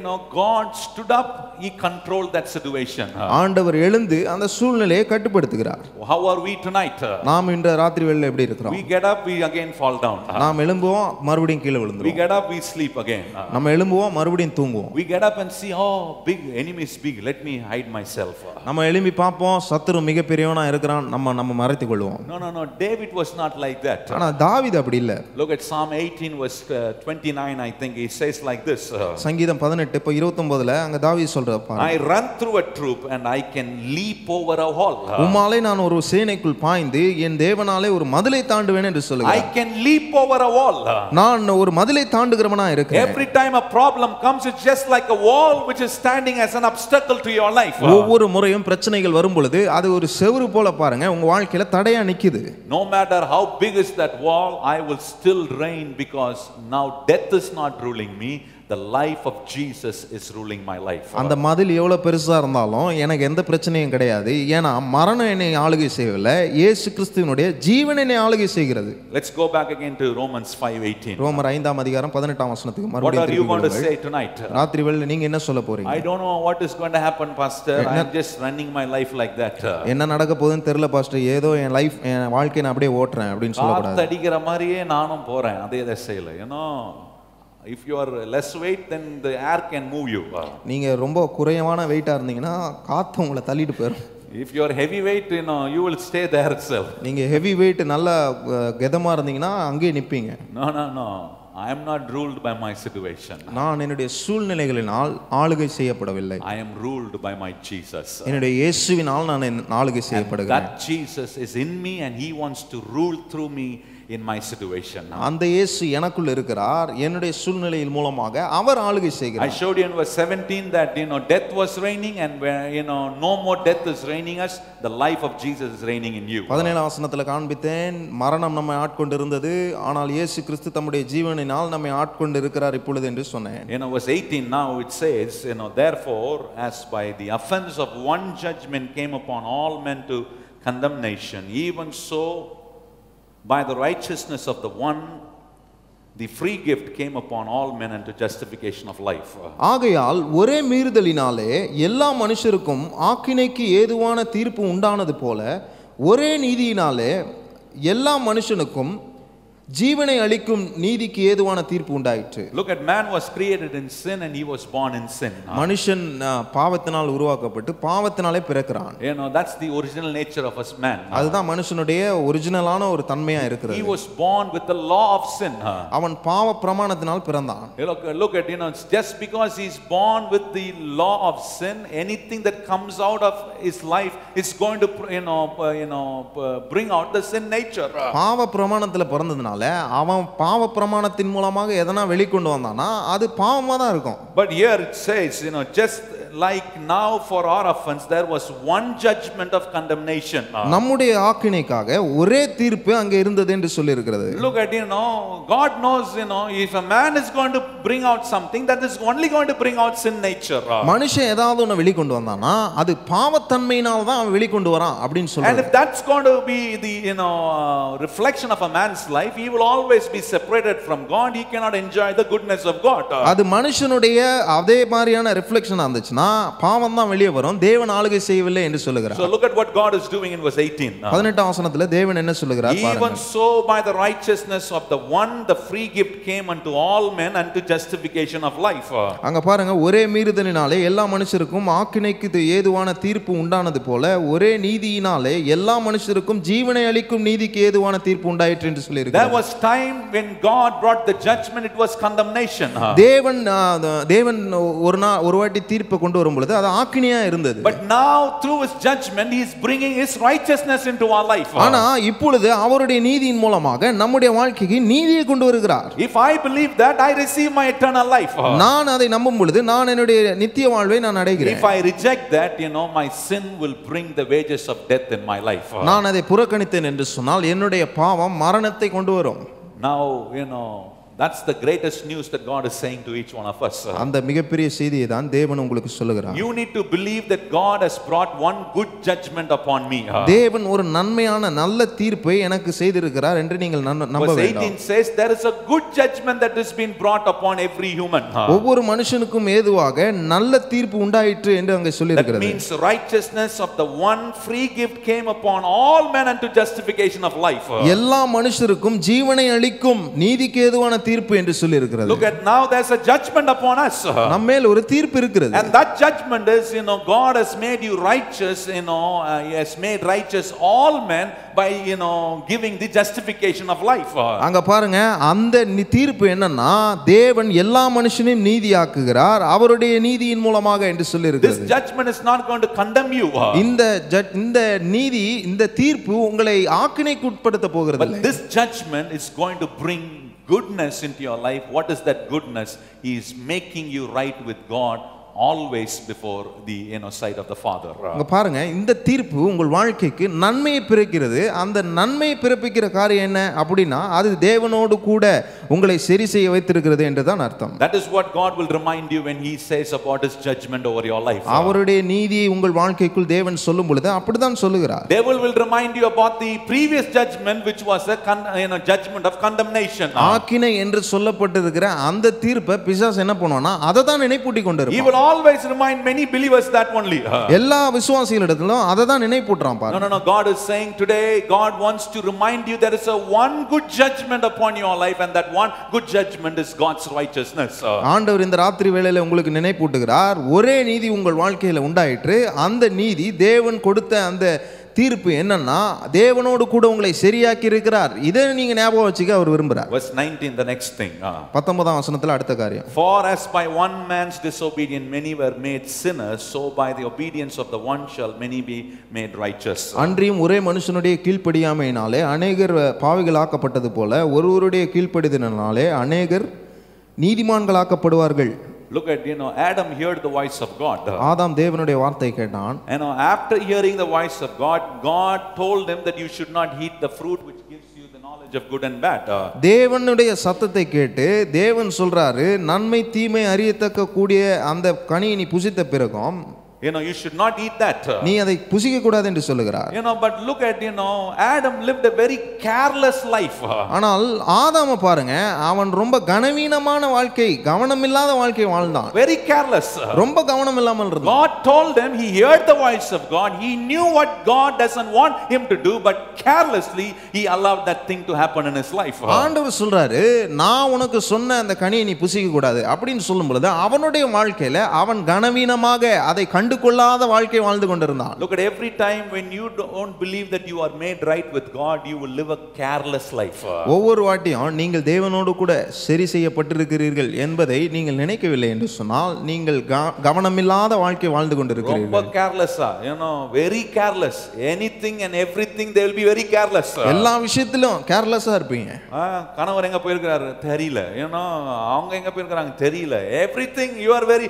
God stood up, he controlled that situation. ஆண்டவர் எழுந்து அந்த சூழ்நிலையை கட்டுப்படுத்துகிறார். How are we tonight? நாம் இன்று ராத்திரி வேளையில எப்படி இருக்கிறோம்? We get up, we again fall down. நாம் எழும்புவோம், மறுபடியும் கீழே விழுந்துருவோம். We get up, we sleep again. நம்ம எழும்புவோம், மறுபடியும் தூங்குவோம். We get up and see, oh, big enemy is big, let me hide myself. நம்ம எழும்பி பார்ப்போம், சத்துரு மிக பெரியவனா இருக்கிறான், நம்ம மறைத்துக் கொள்வோம். No, David was not like that. ஆனா தாவீது அப்படி இல்ல. Look at Psalm 18 verse 29, I think he says like this. சங்கீதம் 18:29ல அங்க தாவீது சொல்றார் பாருங்க. I run through a troop and I can leap over a wall. உம்மாலே நான் ஒரு சேனைக்குள் பாய்ந்து என் தேவனாலே ஒரு மதிலை தாண்டுவேன் என்று சொல்லுகிறார். I can leap over a wall. நான் ஒரு மதிலை தாண்டுகிறவனா இருக்கிறேன். Every time a problem comes, it's just like a wall which is standing as an obstacle to your life. ஒவ்வொரு முறையும் பிரச்சனைகள் வரும் பொழுது அது ஒரு செவுரு போல பாருங்க உங்க வாழ்க்கையில தடையா நிக்குது. No matter how big is that wall, I will still reign, because now death is not ruling me. The life of Jesus is ruling my life. அந்த மதில் எவ்வளவு பெருசா இருந்தாலும் எனக்கு எந்த பிரச்சனையும் கிடையாது. ஏனா மரணம் என்னை ஆளுகை செய்யவில்லை, இயேசு கிறிஸ்துவினுடைய ஜீவன் என்னை ஆளுகை செய்கிறது. Let's go back again to Romans 5:18. ரோமர் 5ஆம் அதிகாரம் 18ஆம் வசனத்துக்கு மறுபடியும் What are you going to say tonight? ராத்திரி வேளையில நீங்க என்ன சொல்ல போறீங்க? I don't know what is going to happen, pastor. I'm just running my life like that. என்ன நடக்க போகுதுன்னு தெரியல பாஸ்டர், ஏதோ என் லைஃப் என் வாழ்க்கையை நான் அப்படியே ஓட்றேன் அப்படினு சொல்ல கூடாது. காத்து அடிக்கிற மாதிரியே நானும் போறேன் அதே திசையில. If you are less weight, then the air can move you. நீங்க ரொம்ப குறைவான வெயிட்டா இருந்தீங்கன்னா காத்து உங்களை தள்ளிட்டு போயிடும். If you are heavy weight, you will stay there itself. நீங்க heavy weight நல்ல கெதமா இருந்தீங்கன்னா அங்கேயே நிப்பீங்க. No. I am not ruled by my situation. நான் என்னுடைய சூழ்நிலைகளினால் ஆளுகை செய்யப்படவில்லை. I am ruled by my Jesus. என்னுடைய இயேசுவினால் நான் ஆளுகை செய்யப்படுகிறேன். That Jesus is in me and he wants to rule through me in my situation. அந்த இயேசு எனக்குள்ள இருக்கிறார், என்னுடைய சூழ்நிலையின் மூலமாக அவர் ஆளுகை செய்கிறார். I showed you in verse 17 that death was reigning, and no more death is reigning us, the life of Jesus is reigning in you. 17ஆம் வசனத்துல காண்பித்தேன், மரணம் நம்மை ஆட்கொண்டு இருந்தது, ஆனால் இயேசு கிறிஸ்து தம்முடைய ஜீவனினால் நம்மை ஆட்கொண்டு இருக்கிறார் இப்பொழுது என்று சொன்னேன். Verse 18 now it says, therefore as by the offense of one judgment came upon all men to condemnation, even so by the righteousness of the one the free gift came upon all men unto justification of life. ஆகையால் ஒரே மீறுதலினாலே எல்லா மனுஷருக்கும் ஆக்கினைக்கு ஏதுவான தீர்ப்பு உண்டானது போல ஒரே நீதியினாலே எல்லா மனுஷனுக்கும் ஜீவனை அளிக்கும் நீதிக்கு ஏதுவான தீர்ப்பு உண்டாயிற்று. Look at, man was created in sin and he was born in sin. மனுஷன் பாவத்தினால் உருவாக்கப்பட்டு பாவத்தினாலே பிறக்கிறான். That's the original nature of us man. அதுதான் மனுஷனுடைய ஒரிஜினலான ஒரு தன்மையா இருக்கிறது. He was born with the law of sin. அவன் பாவ பிரமாணத்தினால் பிறந்தான். Look at, just because he is born with the law of sin, anything that comes out of his life is going to bring out the sin nature. பாவ பிரமாணத்துல பிறந்ததுனால அவன் பாவ பிரமாணத்தின் மூலமாக எதனா வெளிக்கொண்டு வந்தானா அது பாவமா தான் இருக்கும். But here it says, just like now for our offense there was one judgment of condemnation. நம்முடைய ஆக்கினைக்காக ஒரே தீர்ப்பு அங்கே இருந்தது என்று சொல்லி இருக்கிறது. Look at, God knows, if a man is going to bring out something, that is only going to bring out sin nature. மனுஷன் ஏதாவது ஒன்னு வெளிக்கொண்டு வந்தானா அது பாவத்தன்மையினால தான் அவன் வெளிக்கொண்டு வரான் அப்படினு சொல்றாரு. And if that's going to be the reflection of a man's life, he will always be separated from God. He cannot enjoy the goodness of God. அது மனுஷனுடைய அதே மாதிரியான ரிஃப்ளெக்ஷனா இருந்துச்சுனா பண்ணோம்னா பாவம் தான் வெளியே வரும், தேவன் ஆளுகை செய்யவில்லை என்று சொல்லுகிறார். So look at what God is doing in verse 18. 18ஆம் வசனத்துல தேவன் என்ன சொல்லுகிறார் Even பாருங்க. so by the righteousness of the one the free gift came unto all men unto justification of life. அங்க பாருங்க, ஒரே மீறுதலினாலே எல்லா மனுஷருக்கும் ஆக்கினைக்கு ஏதுவான தீர்ப்பு உண்டானது போல ஒரே நீதியினாலே எல்லா மனுஷருக்கும் ஜீவனை அளிக்கும் நீதிக்கு ஏதுவான தீர்ப்பு உண்டாயிற்று என்று சொல்லி There was time when God brought the judgment, it was condemnation. தேவன் ஒரு வாட்டி தீர்ப்பை கொண்டு வரும் பொழுது அது ஆக்கினையா இருந்தது. But now through his judgment he is bringing his righteousness into our life. ஆனா இப்பொழுது அவருடைய நீதியின் மூலமாக நம்முடைய வாழ்க்கைக்கு நீதியை கொண்டு வருகிறார். If I believe that, I receive my eternal life. நான் அதை நம்பும் பொழுது நான் என்னுடைய நித்திய வாழ்வை நான் அடைகிறேன். If I reject that, my sin will bring the wages of death in my life. நான் அதை புறக்கணித்தேன் என்று சொன்னால் என்னுடைய பாவம் மரணத்தை கொண்டு வரும். Now, that's the greatest news that God is saying to each one of us. அந்த மிகப்பெரிய செய்தியை தான் தேவன் உங்களுக்கு சொல்லுகிறார். You need to believe that God has brought one good judgment upon me. தேவன் ஒரு நன்மையான நல்ல தீர்ப்பை எனக்கு செய்திருக்கிறார் என்று நீங்கள் நம்ப வேண்டும். Verse 18 says there is a good judgment that has been brought upon every human. ஒவ்வொரு மனுஷனுக்கும் ஏதுவாக நல்ல தீர்ப்பு உண்டாயிற்று என்று அங்கே சொல்லி இருக்கிறது. That means righteousness of the one free gift came upon all men unto justification of life. எல்லா மனுஷருக்கும் ஜீவனை அளிக்கும் நீதிக்கு ஏதுவான தீர்ப்பு என்று சொல்லி இருக்கிறது. Look at now there's a judgment upon us. நம்மேல் ஒரு தீர்ப்பு இருக்கிறது. And that judgment is, God has made you righteous, he has made righteous all men by, giving the justification of life. அங்க பாருங்க, அந்த தீர்ப்பு என்னன்னா தேவன் எல்லா மனுஷனையும் நீதியாக்குகிறார் அவருடைய நீதியின் மூலமாக என்று சொல்லி இருக்கிறது. This judgment is not going to condemn you. இந்த நீதி, இந்த தீர்ப்பு உங்களை ஆக்கினைக்கு உட்படுத்த போகிறது. But this judgment is going to bring goodness into your life. What is that goodness? He is making you right with God always before the sight of the Father. அங்க பாருங்க, இந்த தீர்ப்பு உங்கள் வாழ்க்கைக்கு நன்மையை பிறக்கிறது. அந்த நன்மையை பிறப்பிக்கிற காரியம் என்ன அப்படினா அது தேவனோடு கூட உங்களை சரி செய்ய வைத்திருக்கிறது என்றுதான் அர்த்தம். That is what God will remind you when he says about his judgment over your life. அவருடைய நீதியை உங்கள் வாழ்க்கைக்குள் தேவன் சொல்லும் பொழுது அப்படிதான் சொல்லுகிறார். Devil will remind you about the previous judgment which was a judgment of condemnation. ஆக்கினை என்று சொல்லப்பட்டிருக்கிற அந்த தீர்ப்பை பிசாசு என்ன பண்ணுவானா அதை தான் நினைப்பூட்டி கொண்டிருப்பான். Always remind many believers that only. எல்லா விசுவாசிகளிடத்திலும் அதை தான் நினைப்பூட்டுறான் பாருங்க. No, God is saying today God wants to remind you there is a one good judgment upon your life, and that one good judgment is God's righteousness. ஆண்டவர் இந்த ராத்திரி வேளையில உங்களுக்கு நினைப்பூட்டுகிறார், ஒரே நீதி உங்கள் வாழ்க்கையில உண்டாயிற்று. அந்த நீதி தேவன் கொடுத்த அந்த தீர்ப்பு என்னன்னா தேவனோடு கூட உங்களை சரியாக்கி இருக்கிறார். இதை நீங்க ஞாபகம் வச்சுக்க அவர் விரும்புறார். Verse 19, the next thing. 19ஆம் வசனத்துல அடுத்த காரியம். For as by one man's disobedience many were made sinners, so by the obedience of the one shall many be made righteous. அன்றியும் ஒரே மனுஷனுடைய கீழ்ப்படியாமையினாலே அநேகர் பாவிகளாக்கப்பட்டது போல ஒருவருடைய கீழ்ப்படிதலினாலே அநேகர் நீதிமான்களாக்கப்படுவார்கள். Look at, Adam heard the voice of God. ஆதாம் தேவனுடைய வார்த்தை கேட்டான். After hearing the voice of God, God told him that you should not eat the fruit which gives you the knowledge of good and bad. தேவனுடைய சத்தத்தை கேட்டு தேவன் சொல்றாரு, நன்மை தீமை அறியத்தக்க கூடிய அந்த கனியை நீ புசித்த பிறகும் you should not eat that. நீ அதை புசிக்க கூடாது என்று சொல்லுகிறார். But look at, Adam lived a very careless life. ஆனால் ஆதாம பாருங்க, அவன் ரொம்ப கனவீனமான வாழ்க்கை, கவனமில்லாத வாழ்க்கை வாழ்ந்தான். Very careless. ரொம்ப கவனம் இல்லாமல் இருந்தான். God told him, he heard the voice of God, he knew what God doesn't want him to do, but carelessly he allowed that thing to happen in his life. ஆண்டவர் சொல்றாரு, நான் உனக்கு சொன்ன அந்த கனியை நீ புசிக்க கூடாது அப்படின்னு சொல்லும் பொழுது அவனுடைய வாழ்க்கையில அவன் கனவீனமாக அதை கண்டு கொள்ளாத வாழ்க்கை வாழ்ந்து கொண்டிருந்தான். Look at, every time when you don't believe that you are made right with God, you will live a careless life. ஒவ்வொரு வாட்டியும் நீங்கள் தேவனோடு கூட சரி செய்யப்பட்டிருக்கிறீர்கள் என்பதை நீங்கள் நினைக்கவில்லை என்று சொன்னால் நீங்கள் கவனமில்லாத வாழ்க்கை வாழ்ந்து கொண்டிருக்கிறீர்கள். ரொம்ப careless-ஆ, very careless. Anything and everything they will be very careless. எல்லா விஷயத்திலும் கேர்லெஸ்ஸா இருப்பீங்க. கணவர் எங்க போயிருக்காரு தெரியல, அவங்க எங்க போயிருக்காங்க தெரியல. Everything you are very,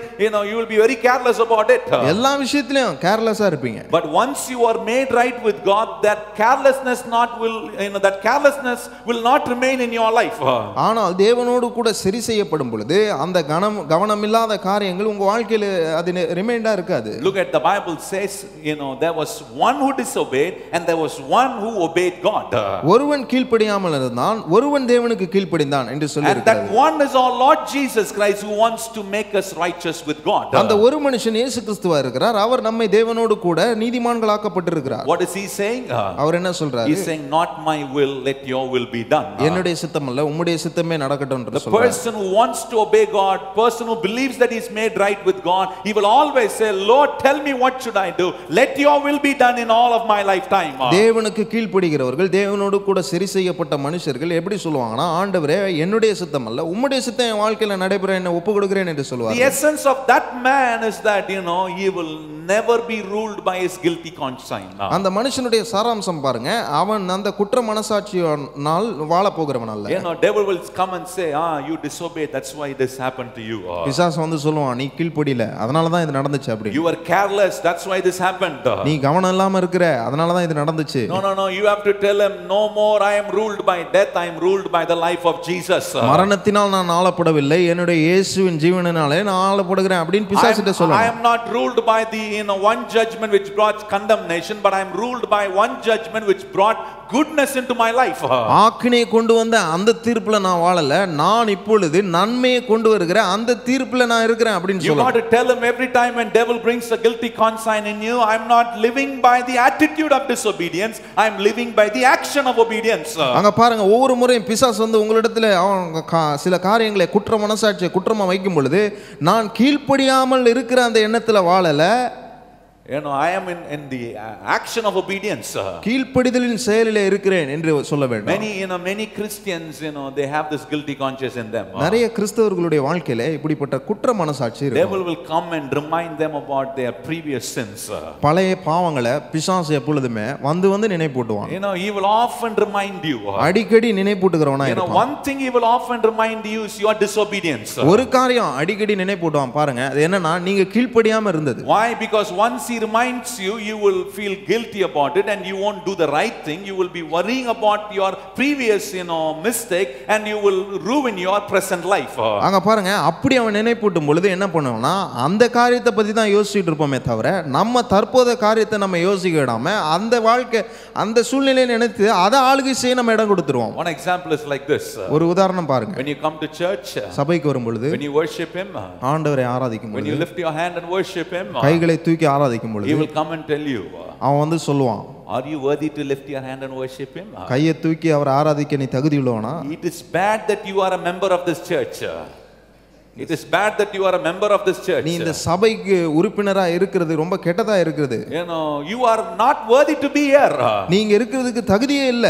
you will be very careless about it. எல்லா விஷயத்திலயும் கேர்லெஸ்ஸா இருப்பீங்க. But once you are made right with God, that carelessness will not remain in your life. ஆனால் தேவனோடு கூட சரி செய்யப்படும் பொழுது அந்த கவனமில்லாத காரியங்கள் உங்க வாழ்க்கையில அது ரிமைண்டா இருக்காது. Look at the Bible says, there was one who disobeyed and there was one who obeyed God. ஒருவன் கீழ்ப்படியாமல் இருந்தான், ஒருவன் தேவனுக்கு கீழ்ப்படிந்தான் என்று சொல்லி இருக்கிறது. And that one is our Lord Jesus Christ who wants to make us righteous with God. அந்த ஒரு மனுஷன் இயேசு கிறிஸ்துவா இருக்கிறார். அவர் நம்மை தேவனோடு கூட நீதிமான்களாக்கப்பட்டிருக்கிறார். What is he saying? அவர் என்ன சொல்றாரு? He is saying, not my will, let your will be done. என்னுடைய சித்தம் அல்ல, உம்முடைய சித்தமே நடக்கட்டும் என்று சொல்றார். The person who wants to obey God, person who believes that he is made right with God, he will always say, Lord, tell me what should I do? Let your will be done in all of my lifetime. தேவனுக்கு கீழ்ப்படிகிறவர்கள், தேவனோடு கூட சரி செய்யப்பட்ட மனுஷர்கள் எப்படி சொல்லுவாங்கன்னா, ஆண்டவரே என்னுடைய சித்தம் அல்ல, உம்முடைய சித்தம் என் வாழ்க்கையில நடைபெற என்ன ஒப்புக்கொடுக்கிறேன் என்று சொல்வார். The essence of that man is that he will never be ruled by his guilty conscience. அந்த மனுஷனுடைய சாராம்சம் பாருங்க, அவன் அந்த குற்ற மனசாட்சியினால் வாழ போகிறவன் அல்ல. Devil will come and say, you disobeyed, that's why this happened to you. பிசாசு வந்து சொல்லுவான், நீ கீழ்ப்படியல, அதனால தான் இது நடந்துச்சு அப்படி. You were careless, that's why this happened. நீ கவனம் இல்லாம இருக்கற, அதனால தான் இது நடந்துச்சு. No, you have to tell him, no more I am ruled by death, I am ruled by the life of Jesus. மரணத்தினால் நான் ஆளப்படவில்லை, என்னுடைய இயேசுவின் ஜீவனினாலே நான் ஆளப்படுகிறேன் அப்படினு பிசாசுட்ட சொல்றான். I am not ruled by the one judgment which brought condemnation, but I am ruled by one judgment which brought goodness into my life. ஆக்கினை கொண்டு வந்த அந்த தீர்ப்புல நான் வாழல, நான் இப்பொழுது நன்மையை கொண்டு வருகிற அந்த தீர்ப்புல நான் இருக்கிறேன் அப்படினு சொல்றான். You got to tell him every time when devil brings a guilty conscience in you, I am not living by the attitude of disobedience, I am living by the action of obedience. அங்க பாருங்க, ஒவ்வொரு முறையும் பிசாசு வந்து உங்களிடத்துல சில காரியங்களை குற்ற மனசாட்சியை குற்றமா வைக்கும் பொழுது, நான் கீழ்ப்படியாமல் இருக்கிற அந்த எண்ணத்துல வாழல, I am in the action of obedience. கீழ்ப்படிதலின் செயலிலே இருக்கிறேன் என்று சொல்ல வேண்டும். Many Christians, they have this guilty conscience in them. நிறைய கிறிஸ்தவர்களுடைய வாழ்க்கையில இப்படிப்பட்ட குற்ற மனசாட்சி இருக்கு. Devil will come and remind them about their previous sins. பழைய பாவங்களை பிசாசு எப்பொழுதுமே வந்து நினைப்பூட்டுவான். He will often remind you. அடிக்கடி நினைப்பூட்டுகிறவனா இருப்பான். One thing he will often remind you is your disobedience. ஒரு காரியம் அடிக்கடி நினைப்பூட்டுவான் பாருங்க, அது என்னன்னா நீங்க கீழ்ப்படியாம இருந்தது. Why? Because once he reminds you, you will feel guilty about it and you won't do the right thing. You will be worrying about your previous mistake and you will ruin your present life. அங்க பாருங்க, அப்படி அவன் நினைப்பூட்டும் பொழுது என்ன பண்ணுவானா, அந்த காரியத்தை பத்தி தான் யோசிச்சிட்டு இருப்போமே தவிர நம்ம தற்போதைய காரியத்தை நம்ம யோசிக்க விடாம அந்த வாழ்க்கை அந்த சூழ்நிலையை நினைத்து அதை ஆளுகை செய்ய நம்ம இடம் கொடுத்துருவோம். One example is like this. ஒரு உதாரணம் பாருங்க. When you come to church, சபைக்கு வரும் பொழுது, when you worship him, ஆண்டவரை ஆராதிக்கும் பொழுது, when you lift your hand and worship him, கைகளை தூக்கி ஆராதிக்கும் பொழுது, he will come and tell you, அவன் வந்து சொல்லுவான், are you worthy to lift your hand and worship him? கையை தூக்கி அவர் ஆராதிக்க நீ தகுதி உள்ளவனா? It is bad that you are a member of this church. It is bad that you are a member of this church. நீ இந்த சபைக்கு உறுப்பினரா இருக்குது ரொம்ப கெட்டதா இருக்குது. You are not worthy to be here. நீங்க இருக்கிறதுக்கு தகுதியே இல்ல.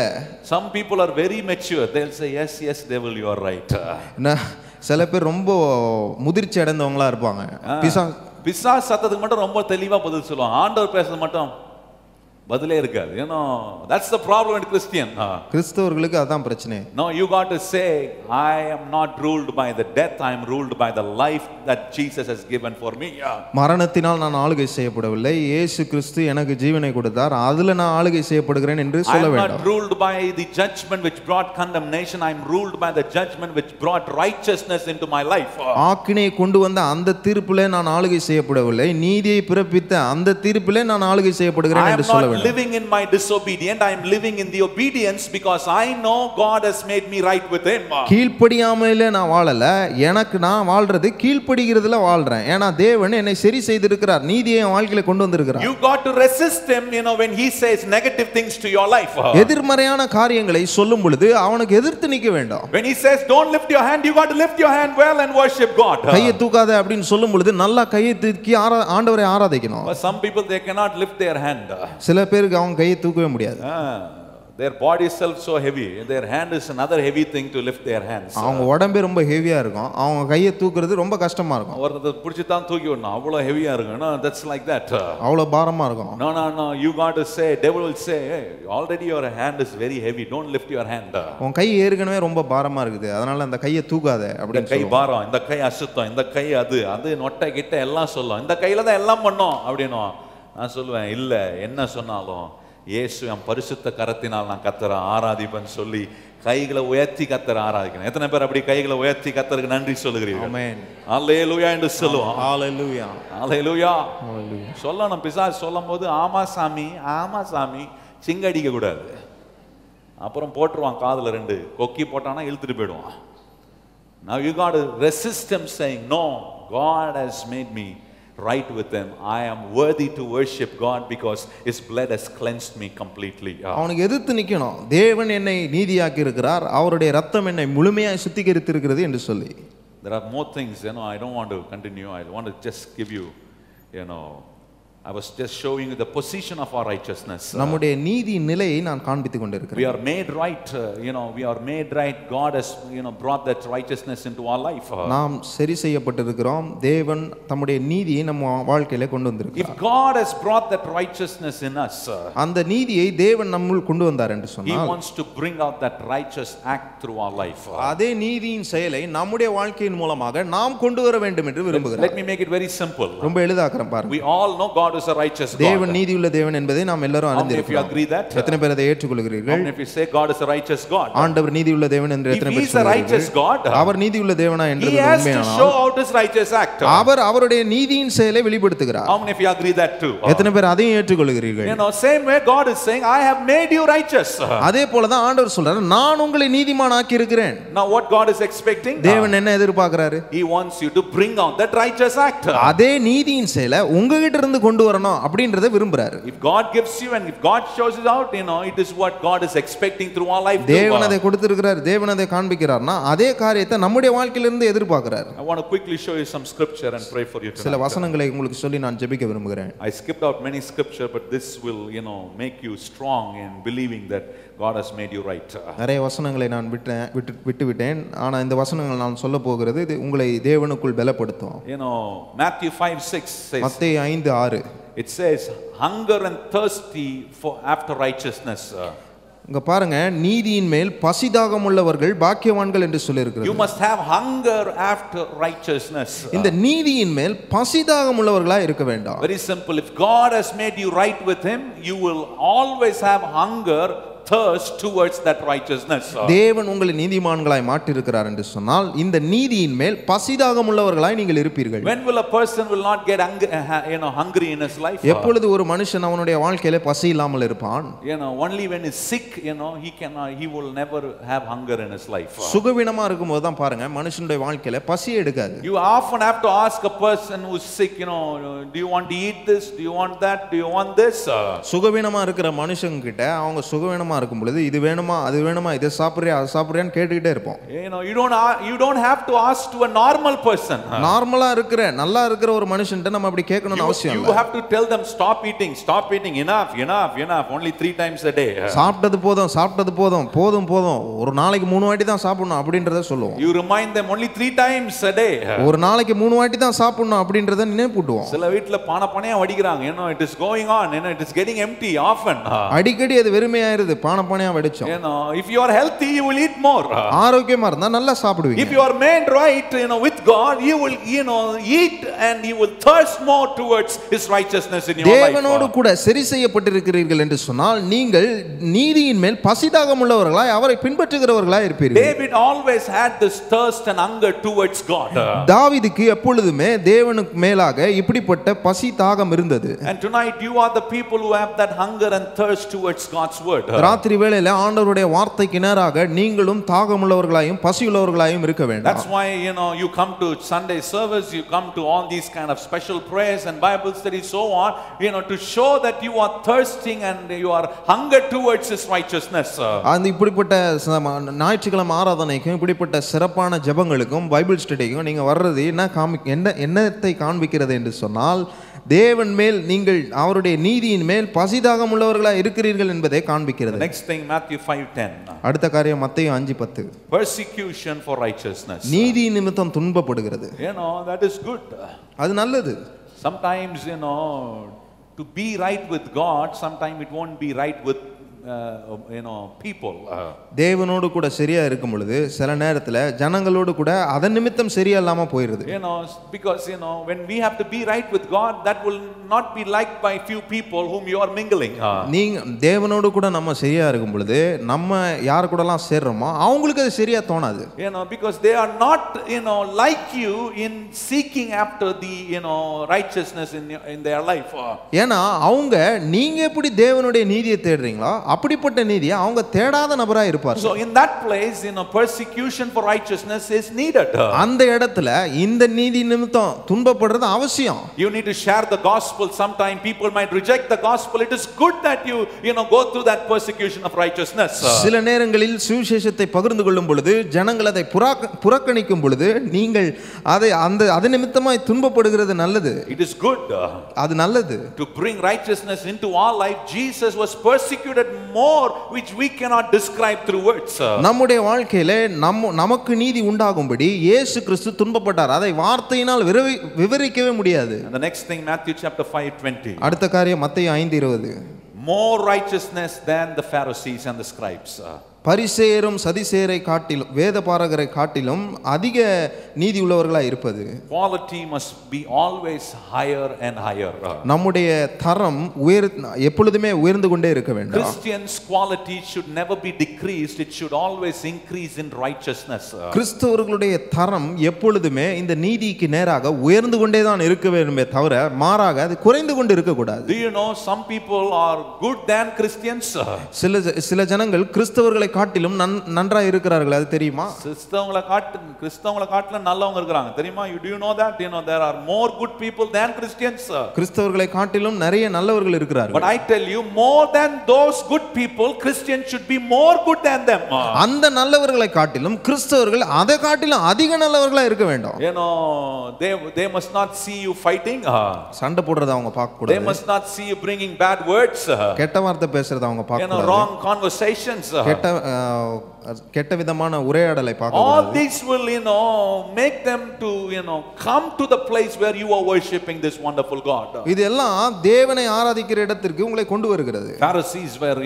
Some people are very mature. They'll say, yes devil, you are right. சில பேர் ரொம்ப முதிர்ச்சி அடைந்தவங்களா இருப்பாங்க. பிசாசு சத்தத்துக்கு மட்டும் ரொம்ப தெளிவா பதில் சொல்லுவாங்க, ஆண்டவர் பேசுறது மட்டும் பதிலே இருக்காது. That's the problem with Christian. கிறிஸ்தவர்களுக்கு அதான் பிரச்சனை. No, you got to say, I am not ruled by the death, I am ruled by the life that Jesus has given for me. மரணத்தினால் நான் ஆளுகை செய்யப்படவில்லை, இயேசு கிறிஸ்து எனக்கு ஜீவனை கொடுத்தார், அதுல நான் ஆளுகை செய்யப்படுகிறேன் என்று சொல்ல வேண்டும். I am not ruled by the judgment which brought condemnation, I am ruled by the judgment which brought righteousness into my life. ஆக்கினை கொண்டு வந்த அந்த தீர்ப்பிலே நான் ஆளுகை செய்யப்படவில்லை, நீதியை பிறப்பித்த அந்த தீர்ப்பிலே நான் ஆளுகை செய்யப்படுகிறேன் என்று சொல்ல வேண்டும். Living in my disobedience, I am living in the obedience because I know God has made me right with him. கீழ்ப்படியாமலே நான் வாழல, எனக்கு நான் வாழ்றது கீழ்ப்படிகிறதுல வாழ்றேன். ஏனா தேவன் என்னை சரி செய்திருக்கிறார், நீதியை என் வாழ்க்கையில கொண்டு வந்திருக்கிறார். You got to resist him, when he says negative things to your life. எதிர்மறையான காரியங்களை சொல்லும் பொழுது அவனுக்கு எதிர்த்து நிக்க வேண்டும். When he says don't lift your hand, you got to lift your hand well and worship God. கையை தூக்காத அப்படினு சொல்லும் பொழுது நல்லா கையை தூக்கி ஆண்டவரை ஆராதிக்கணும். But some people, they cannot lift their hand. சில பேருக்கு அவங்க கையை தூக்கவே முடியாது. their body itself so heavy, their hand is another heavy thing to lift their hands. அவங்க உடம்பே ரொம்ப ஹெவியா இருக்கும், அவங்க கையை தூக்குறது ரொம்ப கஷ்டமா இருக்கும். ஒருத்தர் பிடிச்சி தான் தூக்கி விடணும், அவ்வளோ ஹெவியா இருக்கும். No, that's like that. அவ்வளோ பாரமா இருக்கும். No, you got to say, devil will say, hey, already your hand is very heavy, don't lift your hand. உன் கை ஏற்கனவே ரொம்ப பாரமா இருக்குது, அதனால அந்த கையை தூக்காத அப்படின்னு கை பாரம், இந்த கை அசுத்தம், இந்த கை அது நொட்டை கிட்ட எல்லாம் சொல்லும், இந்த கையில தான் எல்லாம் பண்ணோம் அப்படின்னும். நான் சொல்லுவேன், இல்ல என்ன சொன்னாலும் இயேசு என் பரிசுத்த கரத்தினால் நான் கர்த்தரை ஆராதிப்பேன்னு சொல்லி கைகளை உயர்த்தி கர்த்தரை ஆராதிக்கணும். எத்தனை பேர் அப்படி கைகளை உயர்த்தி கர்த்தருக்கு நன்றி சொல்லுகிறீர்கள்? ஆமென். அல்லேலூயா என்று சொல்லுவோம். அல்லேலூயா, அல்லேலூயா சொல்லணும். பிசாசு சொல்லும்போது ஆமா சாமி சிங்கடிக்க கூடாது. அப்புறம் போட்டுருவான் காதுல 2 கொக்கி போட்டானா இழுத்துட்டு போயிடுவான். Now you got to resist him saying, no, God has made me right with him. I am worthy to worship God because his blood has cleansed me completely. அவனுக்கு எதிர்த்து நிக்கணும். தேவன் என்னை நீதியாக்கி இருக்கிறார், அவருடைய ரத்தம் என்னை முழுமையாய் சுத்திகரித்து இருக்கிறது என்று சொல்லி. There are more things, I don't want to continue. I want to just give you, I was just showing you the position of our righteousness. நம்முடைய நீதி நிலையை நான் காண்பித்துக் கொண்டிருக்கிறேன். We are made right, we are made right. God has, brought that righteousness into our life. நாம் சரி செய்யப்பட்டிருக்கிறோம். தேவன் தம்முடைய நீதியை நம்ம வாழ்க்கையில கொண்டு வந்திருக்கிறார். If God has brought that righteousness in us, அந்த நீதியை தேவன் நம்முள் கொண்டு வந்தார் என்று சொன்னால், He wants to bring out that righteous act through our life. அதே நீதியின் செயலை நம்முடைய வாழ்க்கையின் மூலமாக நாம் கொண்டு வர வேண்டும் என்று விரும்புகிறார். Let me make it very simple. ரொம்ப எளிதாக்குறேன் பாருங்க. We all know God is a righteous God. தேவன் நீதியுள்ள தேவன் என்பதை நாம் எல்லாரும் அறிந்திருக்கிறோம். If you agree that, எத்தனை பேர் அதை ஏற்றுக்கொள்கிறீர்கள்? If you say God is a righteous God, ஆண்டவர் நீதியுள்ள தேவன் என்று எத்தனை பேர் சொல்கிறீர்கள்? If he is a righteous God, அவர் நீதியுள்ள தேவனா என்று உண்மையானால் He has to show out his righteous act. அவர் அவருடைய நீதியின் செயலை வெளிப்படுத்துகிறார். How many of you agree that too? எத்தனை பேர் அதையும் ஏற்றுக்கொள்கிறீர்கள்? Same way God is saying, I have made you righteous. அதே போல தான் ஆண்டவர் சொல்றார், நான் உங்களை நீதிமானாக்கி இருக்கிறேன். Now what God is expecting? தேவன் என்ன எதிர்பார்க்கிறாரு? He wants you to bring out that righteous act. அதே நீதியின் செயலை உங்ககிட்ட இருந்து கொண்டு வரணும் அப்படின்றத விரும்புறாரு. If God gives you and if God shows it out, it is what God is expecting through our life. தேவன் அதை கொடுத்திருக்கிறார், தேவன் அதை காண்பிக்கிறார்னா அதே காரியத்தை நம்முடைய வாழ்க்கையில இருந்து எதிர்பார்க்கிறார். I want to quickly show you some scripture and pray for you tonight. சில வசனங்களை உங்களுக்கு சொல்லி நான் ஜெபிக்க விரும்புகிறேன். I skipped out many scripture, but this will, make you strong in believing that God has made you right. நிறைய வசனங்களை நான் விட்டுவிட்டேன், ஆனா இந்த வசனங்கள் நான் சொல்ல போகிறது இது உங்களை தேவனுக்குள் பலப்படுத்தும். Matthew 5:6 says, மத்தேயு 5:6 it says, hunger and thirsty for after righteousness. இங்க பாருங்க, நீதியின் மேல் பசிதாகம் உள்ளவர்கள் பாக்கியவான்கள் என்று சொல்லி இருக்கிறது. You must have hunger after righteousness. இந்த நீதியின் மேல் பசிதாகம் உள்ளவர்களா இருக்க வேண்டாம். Very simple. If God has made you right with him, you will always have hunger, thirst towards that righteousness. தேவன் உங்களை நீதிமான்களாய் மாற்றி இருக்கிறார் என்று சொன்னால் இந்த நீதியின் மேல் பசிதாகம் உள்ளவர்களாய் நீங்கள் இருப்பீர்கள். When will a person will not get hungry in his life? எப்பொழுது ஒரு மனுஷன் அவனுடைய வாழ்க்கையில பசி இல்லாமல் இருப்பான்? Only when he is sick, he will never have hunger in his life. சுகவீனமா இருக்கும்போது தான் பாருங்க மனுஷனுடைய வாழ்க்கையில பசி எடுக்காது. You often have to ask a person who is sick, do you want to eat this? Do you want that? Do you want this? சுகவீனமா இருக்கிற மனுஷங்க கிட்ட அவங்க சுகவீனமா இருக்கும் பொழுது இது வேணுமா அது வேணுமா இதை சாப்பிடுறியா அது சாப்பிடுறியான்னு கேட்டுக்கிட்டே இருப்போம். You don't have to ask to a normal person. நார்மலா இருக்கிற நல்லா இருக்கிற ஒரு மனுஷன்ட்ட நம்ம அப்படி கேட்கணும்னு அவசியம் இல்ல. You have to tell them stop eating, enough, only 3 times a day. சாப்பிட்டது போதும் ஒரு நாளைக்கு 3 வாட்டி தான் சாப்பிடணும் அப்படின்றத சொல்லுவோம். You remind them only 3 times a day. ஒரு நாளைக்கு 3 வாட்டி தான் சாப்பிடணும் அப்படின்றத நினைப்பூட்டுவோம். சில வீட்ல பானையா வடிக்கிறாங்க. It is going on, it is getting empty often. அடிக்கடி அது வெறுமையாயிருது, பானையா வடிச்சோம். If you are healthy, you will eat more. ஆரோக்கியமா இருந்தா நல்லா சாப்பிடுவீங்க. If you are made right, with God, you will, eat and you will thirst more towards his righteousness in your life. தேவனோடு கூட சரி செய்யப்பட்டிருக்கிறீர்கள் என்று சொன்னால் நீங்கள் நீதியின் மேல் பசிதாகம் உள்ளவர்களாய் அவரை பின்பற்றுகிறவர்களாய் இருப்பீர்கள். David always had this thirst and hunger towards God. தாவீதுக்கு எப்பொழுதுமே தேவனுக்கு மேலாக இப்படிப்பட்ட பசி தாகம் இருந்தது. And tonight you are the people who have that hunger and thirst towards God's word. ராத்திரி வேளையில ஆண்டவருடைய வார்த்தைக்கு நேராக நீங்களும் தாகமுள்ளவர்களாயும் பசியுள்ளவர்களாயும் இருக்க வேண்டும். That's why you come to Sunday service, you come to all these kind of special prayers and Bible studies so on, to show that you are thirsting and you are hunger towards his righteousness. அந்த இப்படிப்பட்ட ஞாயிற்றுக்கிழமை ஆராதனைக்கும் இப்படிப்பட்ட சிறப்பான ஜெபங்களுக்கும் Bible ஸ்டடிக்கும் நீங்க வர்றது என்னத்தை காண்பிக்கிறது என்று சொன்னால் தேவன் மேல் நீங்கள் அவருடைய நீதியின் மேல் பசிதாகம் உள்ளவர்களாய் இருக்கிறீர்கள் என்பதை காண்பிக்கிறது. Next thing, Matthew 5:10. அடுத்த காரியம் மத்தேயு 5:10. Persecution for righteousness. நீதி நிமித்தம் துன்பப்படுகிறது. That is good. அது நல்லது. Sometimes, to be right with God, sometimes it won't be right with people. தேவனோடு கூட சரியா இருக்கும் பொழுது சில நேரத்துல ஜனங்களோடு கூட அதன் நிமித்தம் சரியா இல்லாம போயிடுது. Because when we have to be right with God, that will not be liked by few people whom you are mingling. நீங்க தேவனோடு கூட நம்ம சரியா இருக்கும் பொழுது நம்ம யார் கூடலாம் சேர்றோமோ அவங்களுக்கு அது சரியா தோணாது. Because they are not like you in seeking after the righteousness in their life. ஏன்னா அவங்க நீங்க எப்படி தேவனுடைய நீதியை தேடுறீங்களோ அப்படிப்பட்ட நீதியை அவங்க தேடாத நபராய் இருப்பார். So in that place, persecution for righteousness is needed. அந்த இடத்துல இந்த நீதி நிமித்தம் துன்பப்படுறது அவசியம். You need to share the gospel. Sometime people might reject the gospel. It is good that you go through that persecution of righteousness. சில நேரங்களில் சுவிசேஷத்தை பகிர்ந்து கொள்ளும் பொழுது ஜனங்கள் அதை புறக்கணிக்கும் பொழுது நீங்கள் அது நிமித்தமாய் துன்பப்படுகிறது நல்லது. It is good. அது நல்லது. To bring righteousness into our life, Jesus was persecuted more, which we cannot describe through words. நம்முடைய வாழ்க்கையிலே நமக்கு நீதி உண்டாகும்படி இயேசு கிறிஸ்து துன்பப்பட்டார். அதை வார்த்தையினால் விவரிக்கவே முடியாது. And the next thing, Matthew chapter 5:20. அடுத்த காரியம் மத்தேயு 5:20. More righteousness than the Pharisees and the scribes. பரிசேயரும் சதிசேயரை காட்டிலும் வேதபாரகரை காட்டிலும் அதிக நீதி உள்ளவர்களாய் இருப்பது. Quality must be always higher and higher. நம்முடைய தரம் எப்பொழுதுமே உயர்ந்து கொண்டே இருக்க வேண்டும். Christians' quality should never be decreased. It should always increase in righteousness. கிறிஸ்தவர்களுடைய தரம் எப்பொழுதுமே இந்த நீதிக்கு நேராக உயர்ந்து கொண்டே தான் இருக்க வேண்டுமே தவிர மாறாக அது குறைந்து கொண்டு இருக்க கூடாது. Do you know some people are good than Christians? சில ஜனங்கள் கிறிஸ்தவர்களை காட்டிலும் நன்றாய் இருக்கிறார்கள். அது தெரியுமா? கிறிஸ்தவங்களை காட்டிலும் நல்லவங்க இருக்காங்க தெரியுமா? Do you know that? There are more good people than Christians. கிறிஸ்தவர்களை காட்டிலும் நிறைய நல்லவர்கள் இருக்கிறார்கள். But I tell you, more than those good people, Christians should be more good than them. அந்த நல்லவர்களை காட்டிலும் கிறிஸ்தவர்கள் அதை காட்டிலும் அதிக நல்லவர்களா இருக்க வேண்டும். They must not see you fighting. சண்டை போடுறத அவங்க பார்க்க கூடாது. They must not see you bringing bad words. கெட்ட வார்த்தை பேசுறத அவங்க பார்க்க கூடாது. Wrong conversations. கெட்ட விதமான உரையாடலை பார்க்க கூடாது. All கூடாது. these will make them to come to the place where you are worshiping this wonderful God. இதெல்லாம் தேவனை ஆராதிக்கிற இடத்திற்கு உங்களை கொண்டு வருகிறது. Pharisees were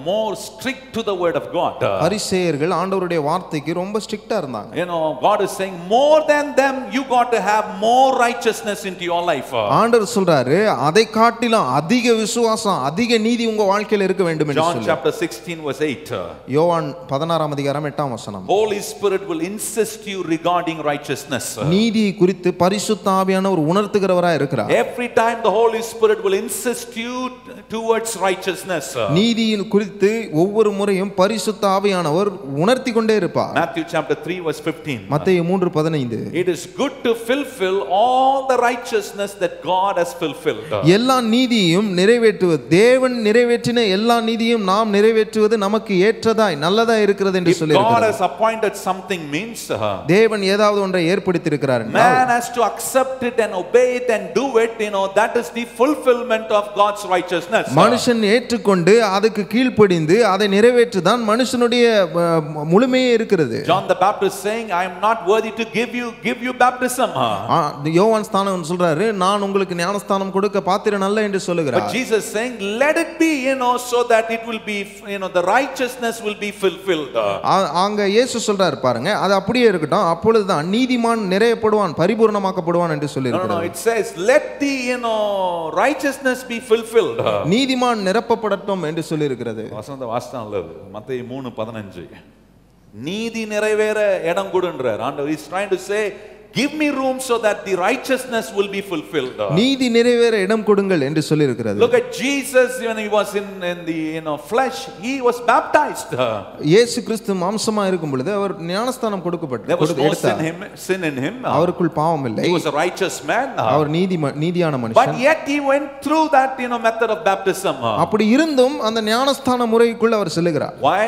more strict to the word of God. பரிசேயர்கள் ஆண்டவருடைய வார்த்தைக்கு ரொம்ப ஸ்ட்ரிக்ட்டா இருந்தாங்க. God is saying more than them you got to have more righteousness into your life. ஆண்டவர் சொல்றாரு அதை காட்டிலும் அதிக விசுவாசம் அதிக நீதி உங்க வாழ்க்கையில இருக்க வேண்டும் என்று John சொல்றாரு. chapter 16 verse 8. யோவான் 16 அதிகாரம் 8 வசனம். Holy Spirit will insist you regarding righteousness. நீதி குறித்து பரிசுத்த ஆவியானவர் உணர்த்துகிறவராய் இருக்கிறார். Every time the Holy Spirit will insist you towards righteousness. நீதியின் குறித்து ஒவ்வொரு முறையும் பரிசுத்த ஆவியானவர் உணர்த்தி கொண்டே இருப்பார். Matthew chapter 3 verse 15. மத்தேயு 3:15. It is good to fulfill all the righteousness that God has fulfilled. எல்லா நீதியையும் நிறைவேற்றுவது தேவன் நிறைவேற்றின எல்லா நீதியையும் நாம் நிறைவேற்றுவது நமக்கு ஏற்றதாய் நல்லதாய் இருக்கிறது என்று சொல்லியிருக்கிறார். God has appointed something means தேவன் ஏதாவது ஒன்றை ஏற்படுத்தி இருக்கிறார். Man has to accept it and obey it and do it. That is the fulfillment of God's righteousness. மனுஷன் ஏற்றுக்கொண்டு அதுக்கு கீழ்ப்படிந்து அதை நிறைவேற்றுதான் மனுஷனுடைய முழுமையே இருக்கிறது. John the Baptist saying, I am not worthy to give you baptism. யோவான் ஸ்நானகன் சொல்றாரு நான் உங்களுக்கு ஞானஸ்தானம் கொடுக்க பாத்திரன் அல்ல என்று சொல்லுகிறார். But Jesus saying let it be so that it will be the righteousness will be fulfilled. அங்க இயேசு சொல்றாரு பாருங்க அது அப்படியே இருக்கட்டும் அப்பொழுதுதான் நீதிமான் நிறையப்படுவான் பரிபூர்ணமாக்கப்படுவான் என்று சொல்லியிருக்கிறார். No, it says let the righteousness be fulfilled. நீதிமான் நிரப்பப்படட்டும் என்று சொல்லியிருக்கிறது. வசந்த வாஸ்தவம் அல்லது மத்தேயு 3:15 நீதி நிறைவேற இடம் கொடுன்றார் ஆண்டவர். He is trying to say give me room so that the righteousness will be fulfilled. நீதி நிறைவேற இடம் கொடுங்கள் என்று சொல்லி இருக்கிறது. Look at Jesus when he was in the flesh, he was baptized. இயேசு கிறிஸ்து மாம்சமா இருக்கும் பொழுது அவர் ஞானஸ்தானம் கொடுக்கப்பட்டார். There was no sin in him. அவருக்குள் பாவம் இல்லை. He was a righteous man. அவர் நீதியான மனுஷன். But yet he went through that method of baptism. அப்படி இருந்தும் அந்த ஞானஸ்தான முறைக்குள்ள அவர் செல்லுகிறார். Why?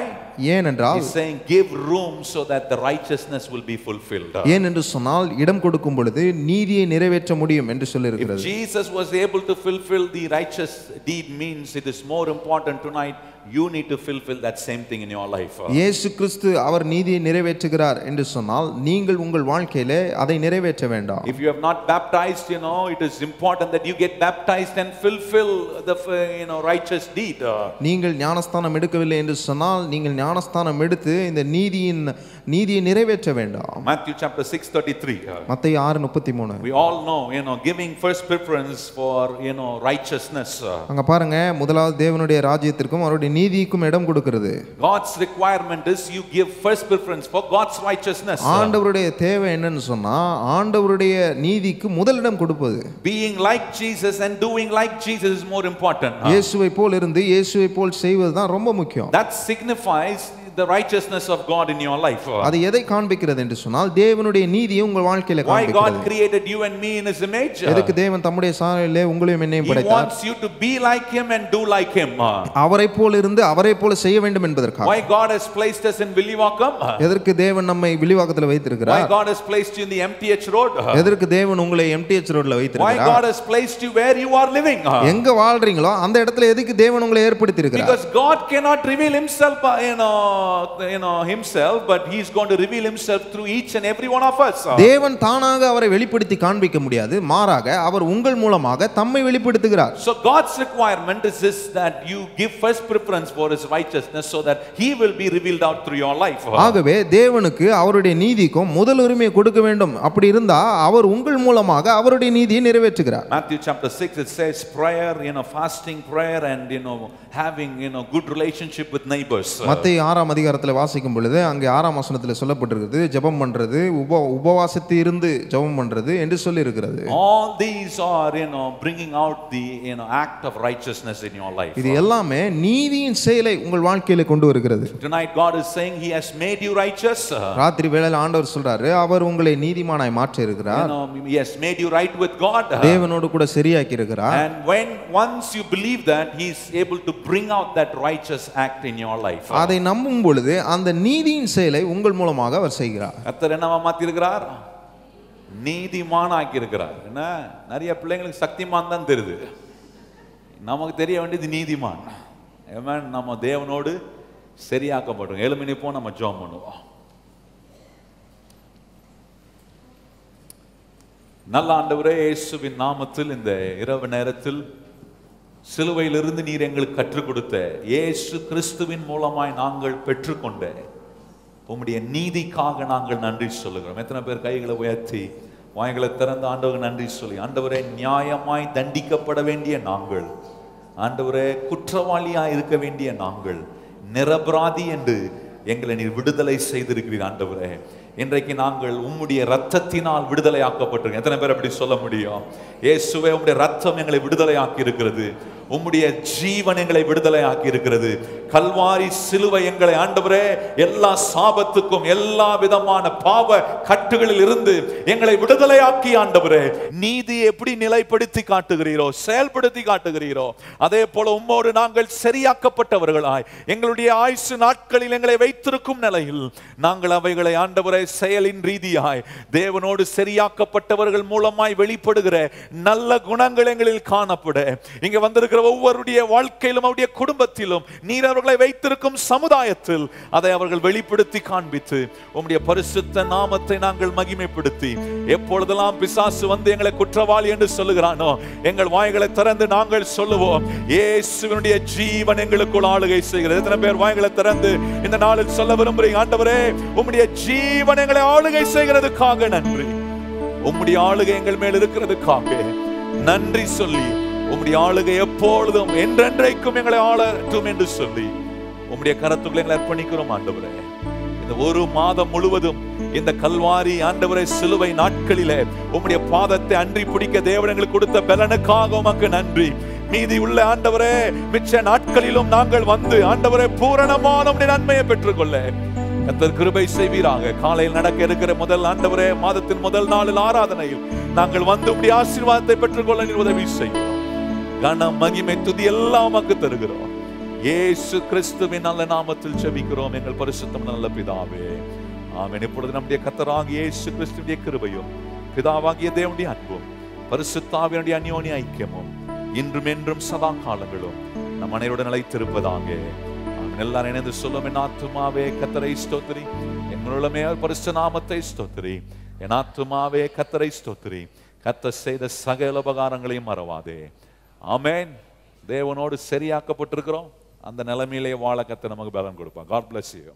ஏனென்றால் He's saying give room so that the righteousness will be fulfilled. ஏனென்று சொன்னால் இடம் கொடுக்கும் பொழுது நீதியை நிறைவேற்ற முடியும் என்று சொல்லியிருக்கிறது. If Jesus was able to fulfill the righteous deed means it is more important tonight you need to fulfill that same thing in your life. இயேசு கிறிஸ்து அவர் நீதியை நிறைவேற்றுகிறார் என்று சொன்னால் நீங்கள் உங்கள் வாழ்க்கையிலே அதை நிறைவேற்ற வேண்டாம். If you have not baptized, it is important that you get baptized and fulfill the righteous deed. நீங்கள் ஞானஸ்தானம் எடுக்கவில்லை என்று சொன்னால் நீங்கள் ஞானஸ்தானம் எடுத்து இந்த நீதியை நிறைவேற்ற வேண்டாம். Matthew chapter 6:33. மத்தேயு 6:33. We all know, giving first preference for, righteousness. அங்க பாருங்க, முதலாவது தேவனுடைய ராஜ்யத்திற்கும் அவருடைய நீதிக்கும் இடம் கொடுக்கிறது. God's requirement is you give first preference for God's righteousness. ஆண்டவருடைய தேவை என்னன்னு சொன்னா ஆண்டவருடைய நீதிக்கு முதலிடம் கொடுப்பது. Being like Jesus and doing like Jesus is more important. இயேசுவை போல் இருந்து இயேசுவை போல் செய்வது தான் ரொம்ப முக்கியம். That signifies the righteousness of God in your life. அது எதை காண்பிக்கிறது என்று சொன்னால் தேவனுடைய நீதியை உங்கள் வாழ்க்கையில காண்பிக்கிறது. Why God created you and me in his image? எதுக்கு தேவன் தம்முடைய சாயலிலே உங்களையும் என்னையும் படைத்தார்? He wants you to be like him and do like him. அவரை போல இருந்து அவரை போல செய்ய வேண்டும் என்பதற்காக. Why God has placed us in Villivakkam? எதற்கு தேவன் நம்மை வில்லிவாக்கத்தில் வைத்திருக்கிறார்? Why God has placed you in the MTH road? எதற்கு தேவன் உங்களை MTH ரோட்ல வைத்திருக்கிறார்? Why God has placed you where you are living? எங்க வாழ்றீங்களோ அந்த இடத்துல எதுக்கு தேவன் உங்களை ஏற்படுத்தி இருக்கிறார்? Because God cannot reveal himself himself, but he is going to reveal himself through each and every one of us. தேவன் தானாக அவரை வெளிப்படுத்தி காண்பிக்க முடியாது, மாறாக அவர் உங்கள் மூலமாக தம்மை வெளிப்படுத்துகிறார். So God's requirement is this, that you give first preference for his righteousness so that he will be revealed out through your life. ஆகவே தேவனுக்கு அவருடைய நீதிக்கும் முதல் உரிமையை கொடுக்க வேண்டும். அப்படி இருந்தா அவர் உங்கள் மூலமாக அவருடைய நீதியை நிறைவேற்றுகிறார். Matthew chapter 6 it says prayer, fasting prayer and having good relationship with neighbors. மத்தேயு 6ஆம் அதிகாரத்தில் வாசிக்கும் பொழுது அங்கே 6ஆம் வசனத்தில் சொல்லப்பட்டிருக்கிறது ஜெபம் பண்றது, உபவாசத்தில் இருந்து ஜெபம் பண்றது என்று சொல்லி இருக்கிறது. All these are bringing out the act of righteousness in your life. இது எல்லாமே நீதியின் செயலை உங்கள் வாழ்க்கையில கொண்டு வருகிறது. Tonight God is saying he has made you righteous. ராத்திரி வேளையில ஆண்டவர் சொல்றாரு அவர் உங்களை நீதிமானாய் மாற்றி இருக்கிறார். He has made you right with God. தேவனோடு கூட சரியாக்கி இருக்கிறார். And once you believe that, he is able to bring out that righteous act in your life. அதை நம்பும் பொழுது அந்த நீதியின் செயலை உங்கள் மூலமாக அவர் செய்கிறார். கர்த்தர் என்னவா மாத்தி இருக்கிறார்? நீதிமான் ஆக்கி இருக்கிறார். என்ன நிறைய பிள்ளைங்களுக்கு சக்திமான் தான் தெரியுது, நமக்கு தெரிய வேண்டியது நீதிமான். ஆமென். நம்ம தேவனோடு சரியாக்கப்பட்டோம். எழும்பி நிப்போம், நம்ம ஜெபம் பண்ணுவோம். நல்ல ஆண்டவரே, இயேசுவின் நாமத்தில் இந்த இரவு நேரத்தில் சிலுவையிலிருந்து நீர் எங்களுக்கு கற்றுக் கொடுத்த இயேசு கிறிஸ்துவின் மூலமாய் நாங்கள் பெற்றுக்கொண்ட உம்முடைய நீதிக்காக நாங்கள் நன்றி சொல்லுகிறோம். எத்தனை பேர் கைகளை உயர்த்தி வாய்களை திறந்து ஆண்டவருக்கு நன்றி சொல்லி, ஆண்டவரே நியாயமாய் தண்டிக்கப்பட வேண்டிய நாங்கள், ஆண்டவரே குற்றவாளியாய் இருக்க வேண்டிய நாங்கள், நிரபராதி என்று எங்களை நீர் விடுதலை செய்திருக்கிறீர். ஆண்டவரே, இன்றைக்கு நாங்கள் உம்முடைய ரத்தத்தினால் விடுதலை ஆக்கப்பட்டிருக்கோம். எத்தனை பேர் அப்படி சொல்ல முடியும்? இயேசுவே, உம்முடைய ரத்தம் எங்களை விடுதலை ஆக்கி இருக்கிறது, உம்முடைய ஜீவன் எங்களை விடுதலை ஆக்கி இருக்கிறது. கல்வாரி சிலுவை எங்களை ஆண்டவரே எல்லா சாபத்துக்கும் எல்லா விதமான பாவ கட்டுகளில் இருந்து எங்களை விடுதலை ஆக்கி ஆண்டவரே நீதி எப்படி நிலைப்படுத்தி காட்டுகிறீரோ, செயல்படுத்தி காட்டுகிறீரோ, அதே போல உம்மோடு நாங்கள் சரியாக்கப்பட்டவர்களாய் எங்களுடைய ஆயுசு நாட்களில் எங்களை வைத்திருக்கும் நிலையில் நாங்கள் அவைகளை ஆண்டவரை செயலின் ரீதியாய் தேவனோடு சரியாக்கப்பட்டவர்கள் மூலமாய் வெளிப்படுகிற நல்ல குணங்கள் எங்களில் காணப்பட, இங்க வந்திருக்கிற ஒவ்வொருடைய வாழ்க்கையிலும் அவருடைய குடும்பத்திலும் நீர் அவர்களை வைத்திருக்கும் சமுதாயத்தில் அதை அவர்கள் வெளிப்படுத்தி காண்பித்து உம்முடைய பரிசுத்த நாமத்தை நாங்கள் மகிமைப்படுத்தி, எப்பொழுதெல்லாம் பிசாசு வந்து எங்களை குற்றவாளி என்று சொல்லுகிறானோ எங்கள் வாய்களை திறந்து நாங்கள் சொல்லுவோம், இயேசுவினுடைய ஜீவன் எங்களுக்குள் ஆளுகை செய்கிறது. எத்தனை பேர் வாய்களை திறந்து இந்த நாளில் சொல்ல விரும்புகிறீங்க? ஆண்டவரே, உம்முடைய ஜீவன் எங்களை ஆளுகை செய்கிறதுக்காக நன்றி, உம்முடைய ஆளுகை எங்கள் மேல் இருக்கிறதுக்காக நன்றி சொல்லி, உம்முடைய ஆளுகை எப்பொழுதும் என்றென்றைக்கும் எங்களை ஆளட்டும் என்று சொல்லி உம்முடைய கரத்துக்குள்ள எங்களை அர்ப்பணிக்கிறோம். ஆண்டவரே, இந்த ஒரு மாதம் முழுவதும் இந்த கல்வாரி ஆண்டவரே சிலுவை நாட்களிலே உம்முடைய பாதத்தை அன்றி பிடிக்க தேவன் எங்களுக்கு கொடுத்த பலனுக்காக உமக்கு நன்றி. மீதி உள்ள ஆண்டவரே மிச்ச நாட்களிலும் நாங்கள் வந்து ஆண்டவரே பூரணமான உம்முடைய நன்மையை பெற்றுக்கொள்ள கர்த்தர் கிருபை செய்வீராக. காலையில் நடக்க இருக்கிற முதல் ஆண்டவரே மாதத்தின் முதல் நாளில் ஆராதனையில் நாங்கள் வந்து உம்முடைய ஆசீர்வாதத்தை பெற்றுக்கொள்ள நீர் உதவி செய்யும். கன மகிமை துதி எல்லாம் உமக்கு தருகிறோம். இயேசு கிறிஸ்துவின் நல்ல நாமத்தில் ஜெபிக்கிறோம் எங்கள் பரிசுத்தம் நல்ல பிதாவே, ஆமென். இப்பொழுது நம்முடைய கர்த்தராகிய இயேசு கிறிஸ்துவின் கிருபையும் பிதாவாகிய தேவனுடைய அன்பும் பரிசுத்தாவினுடைய அந்யோன்ய ஐக்கியமும் இன்றும் என்றும் சதா காலங்களும் நம் அனைவருடன் நிலைத்திருப்பதாக. ஆமென். எல்லாரும் இணைந்து சொல்லும், என் ஆத்துமாவே கர்த்தரை ஸ்தோத்திரி, என் உள்ளமே பரிசுத்த நாமத்தை ஸ்தோத்திரி. என் ஆத்துமாவே கர்த்தரை ஸ்தோத்திரி, கர்த்தர் செய்த சகல உபகாரங்களையும் மறவாதே. ஆமென். தேவனோடு சரியாக்கப்பட்டிருக்கிறோம். அந்த நிலைமையிலே வாழ கர்த்தர் நமக்கு பலன் கொடுப்பார். God bless you.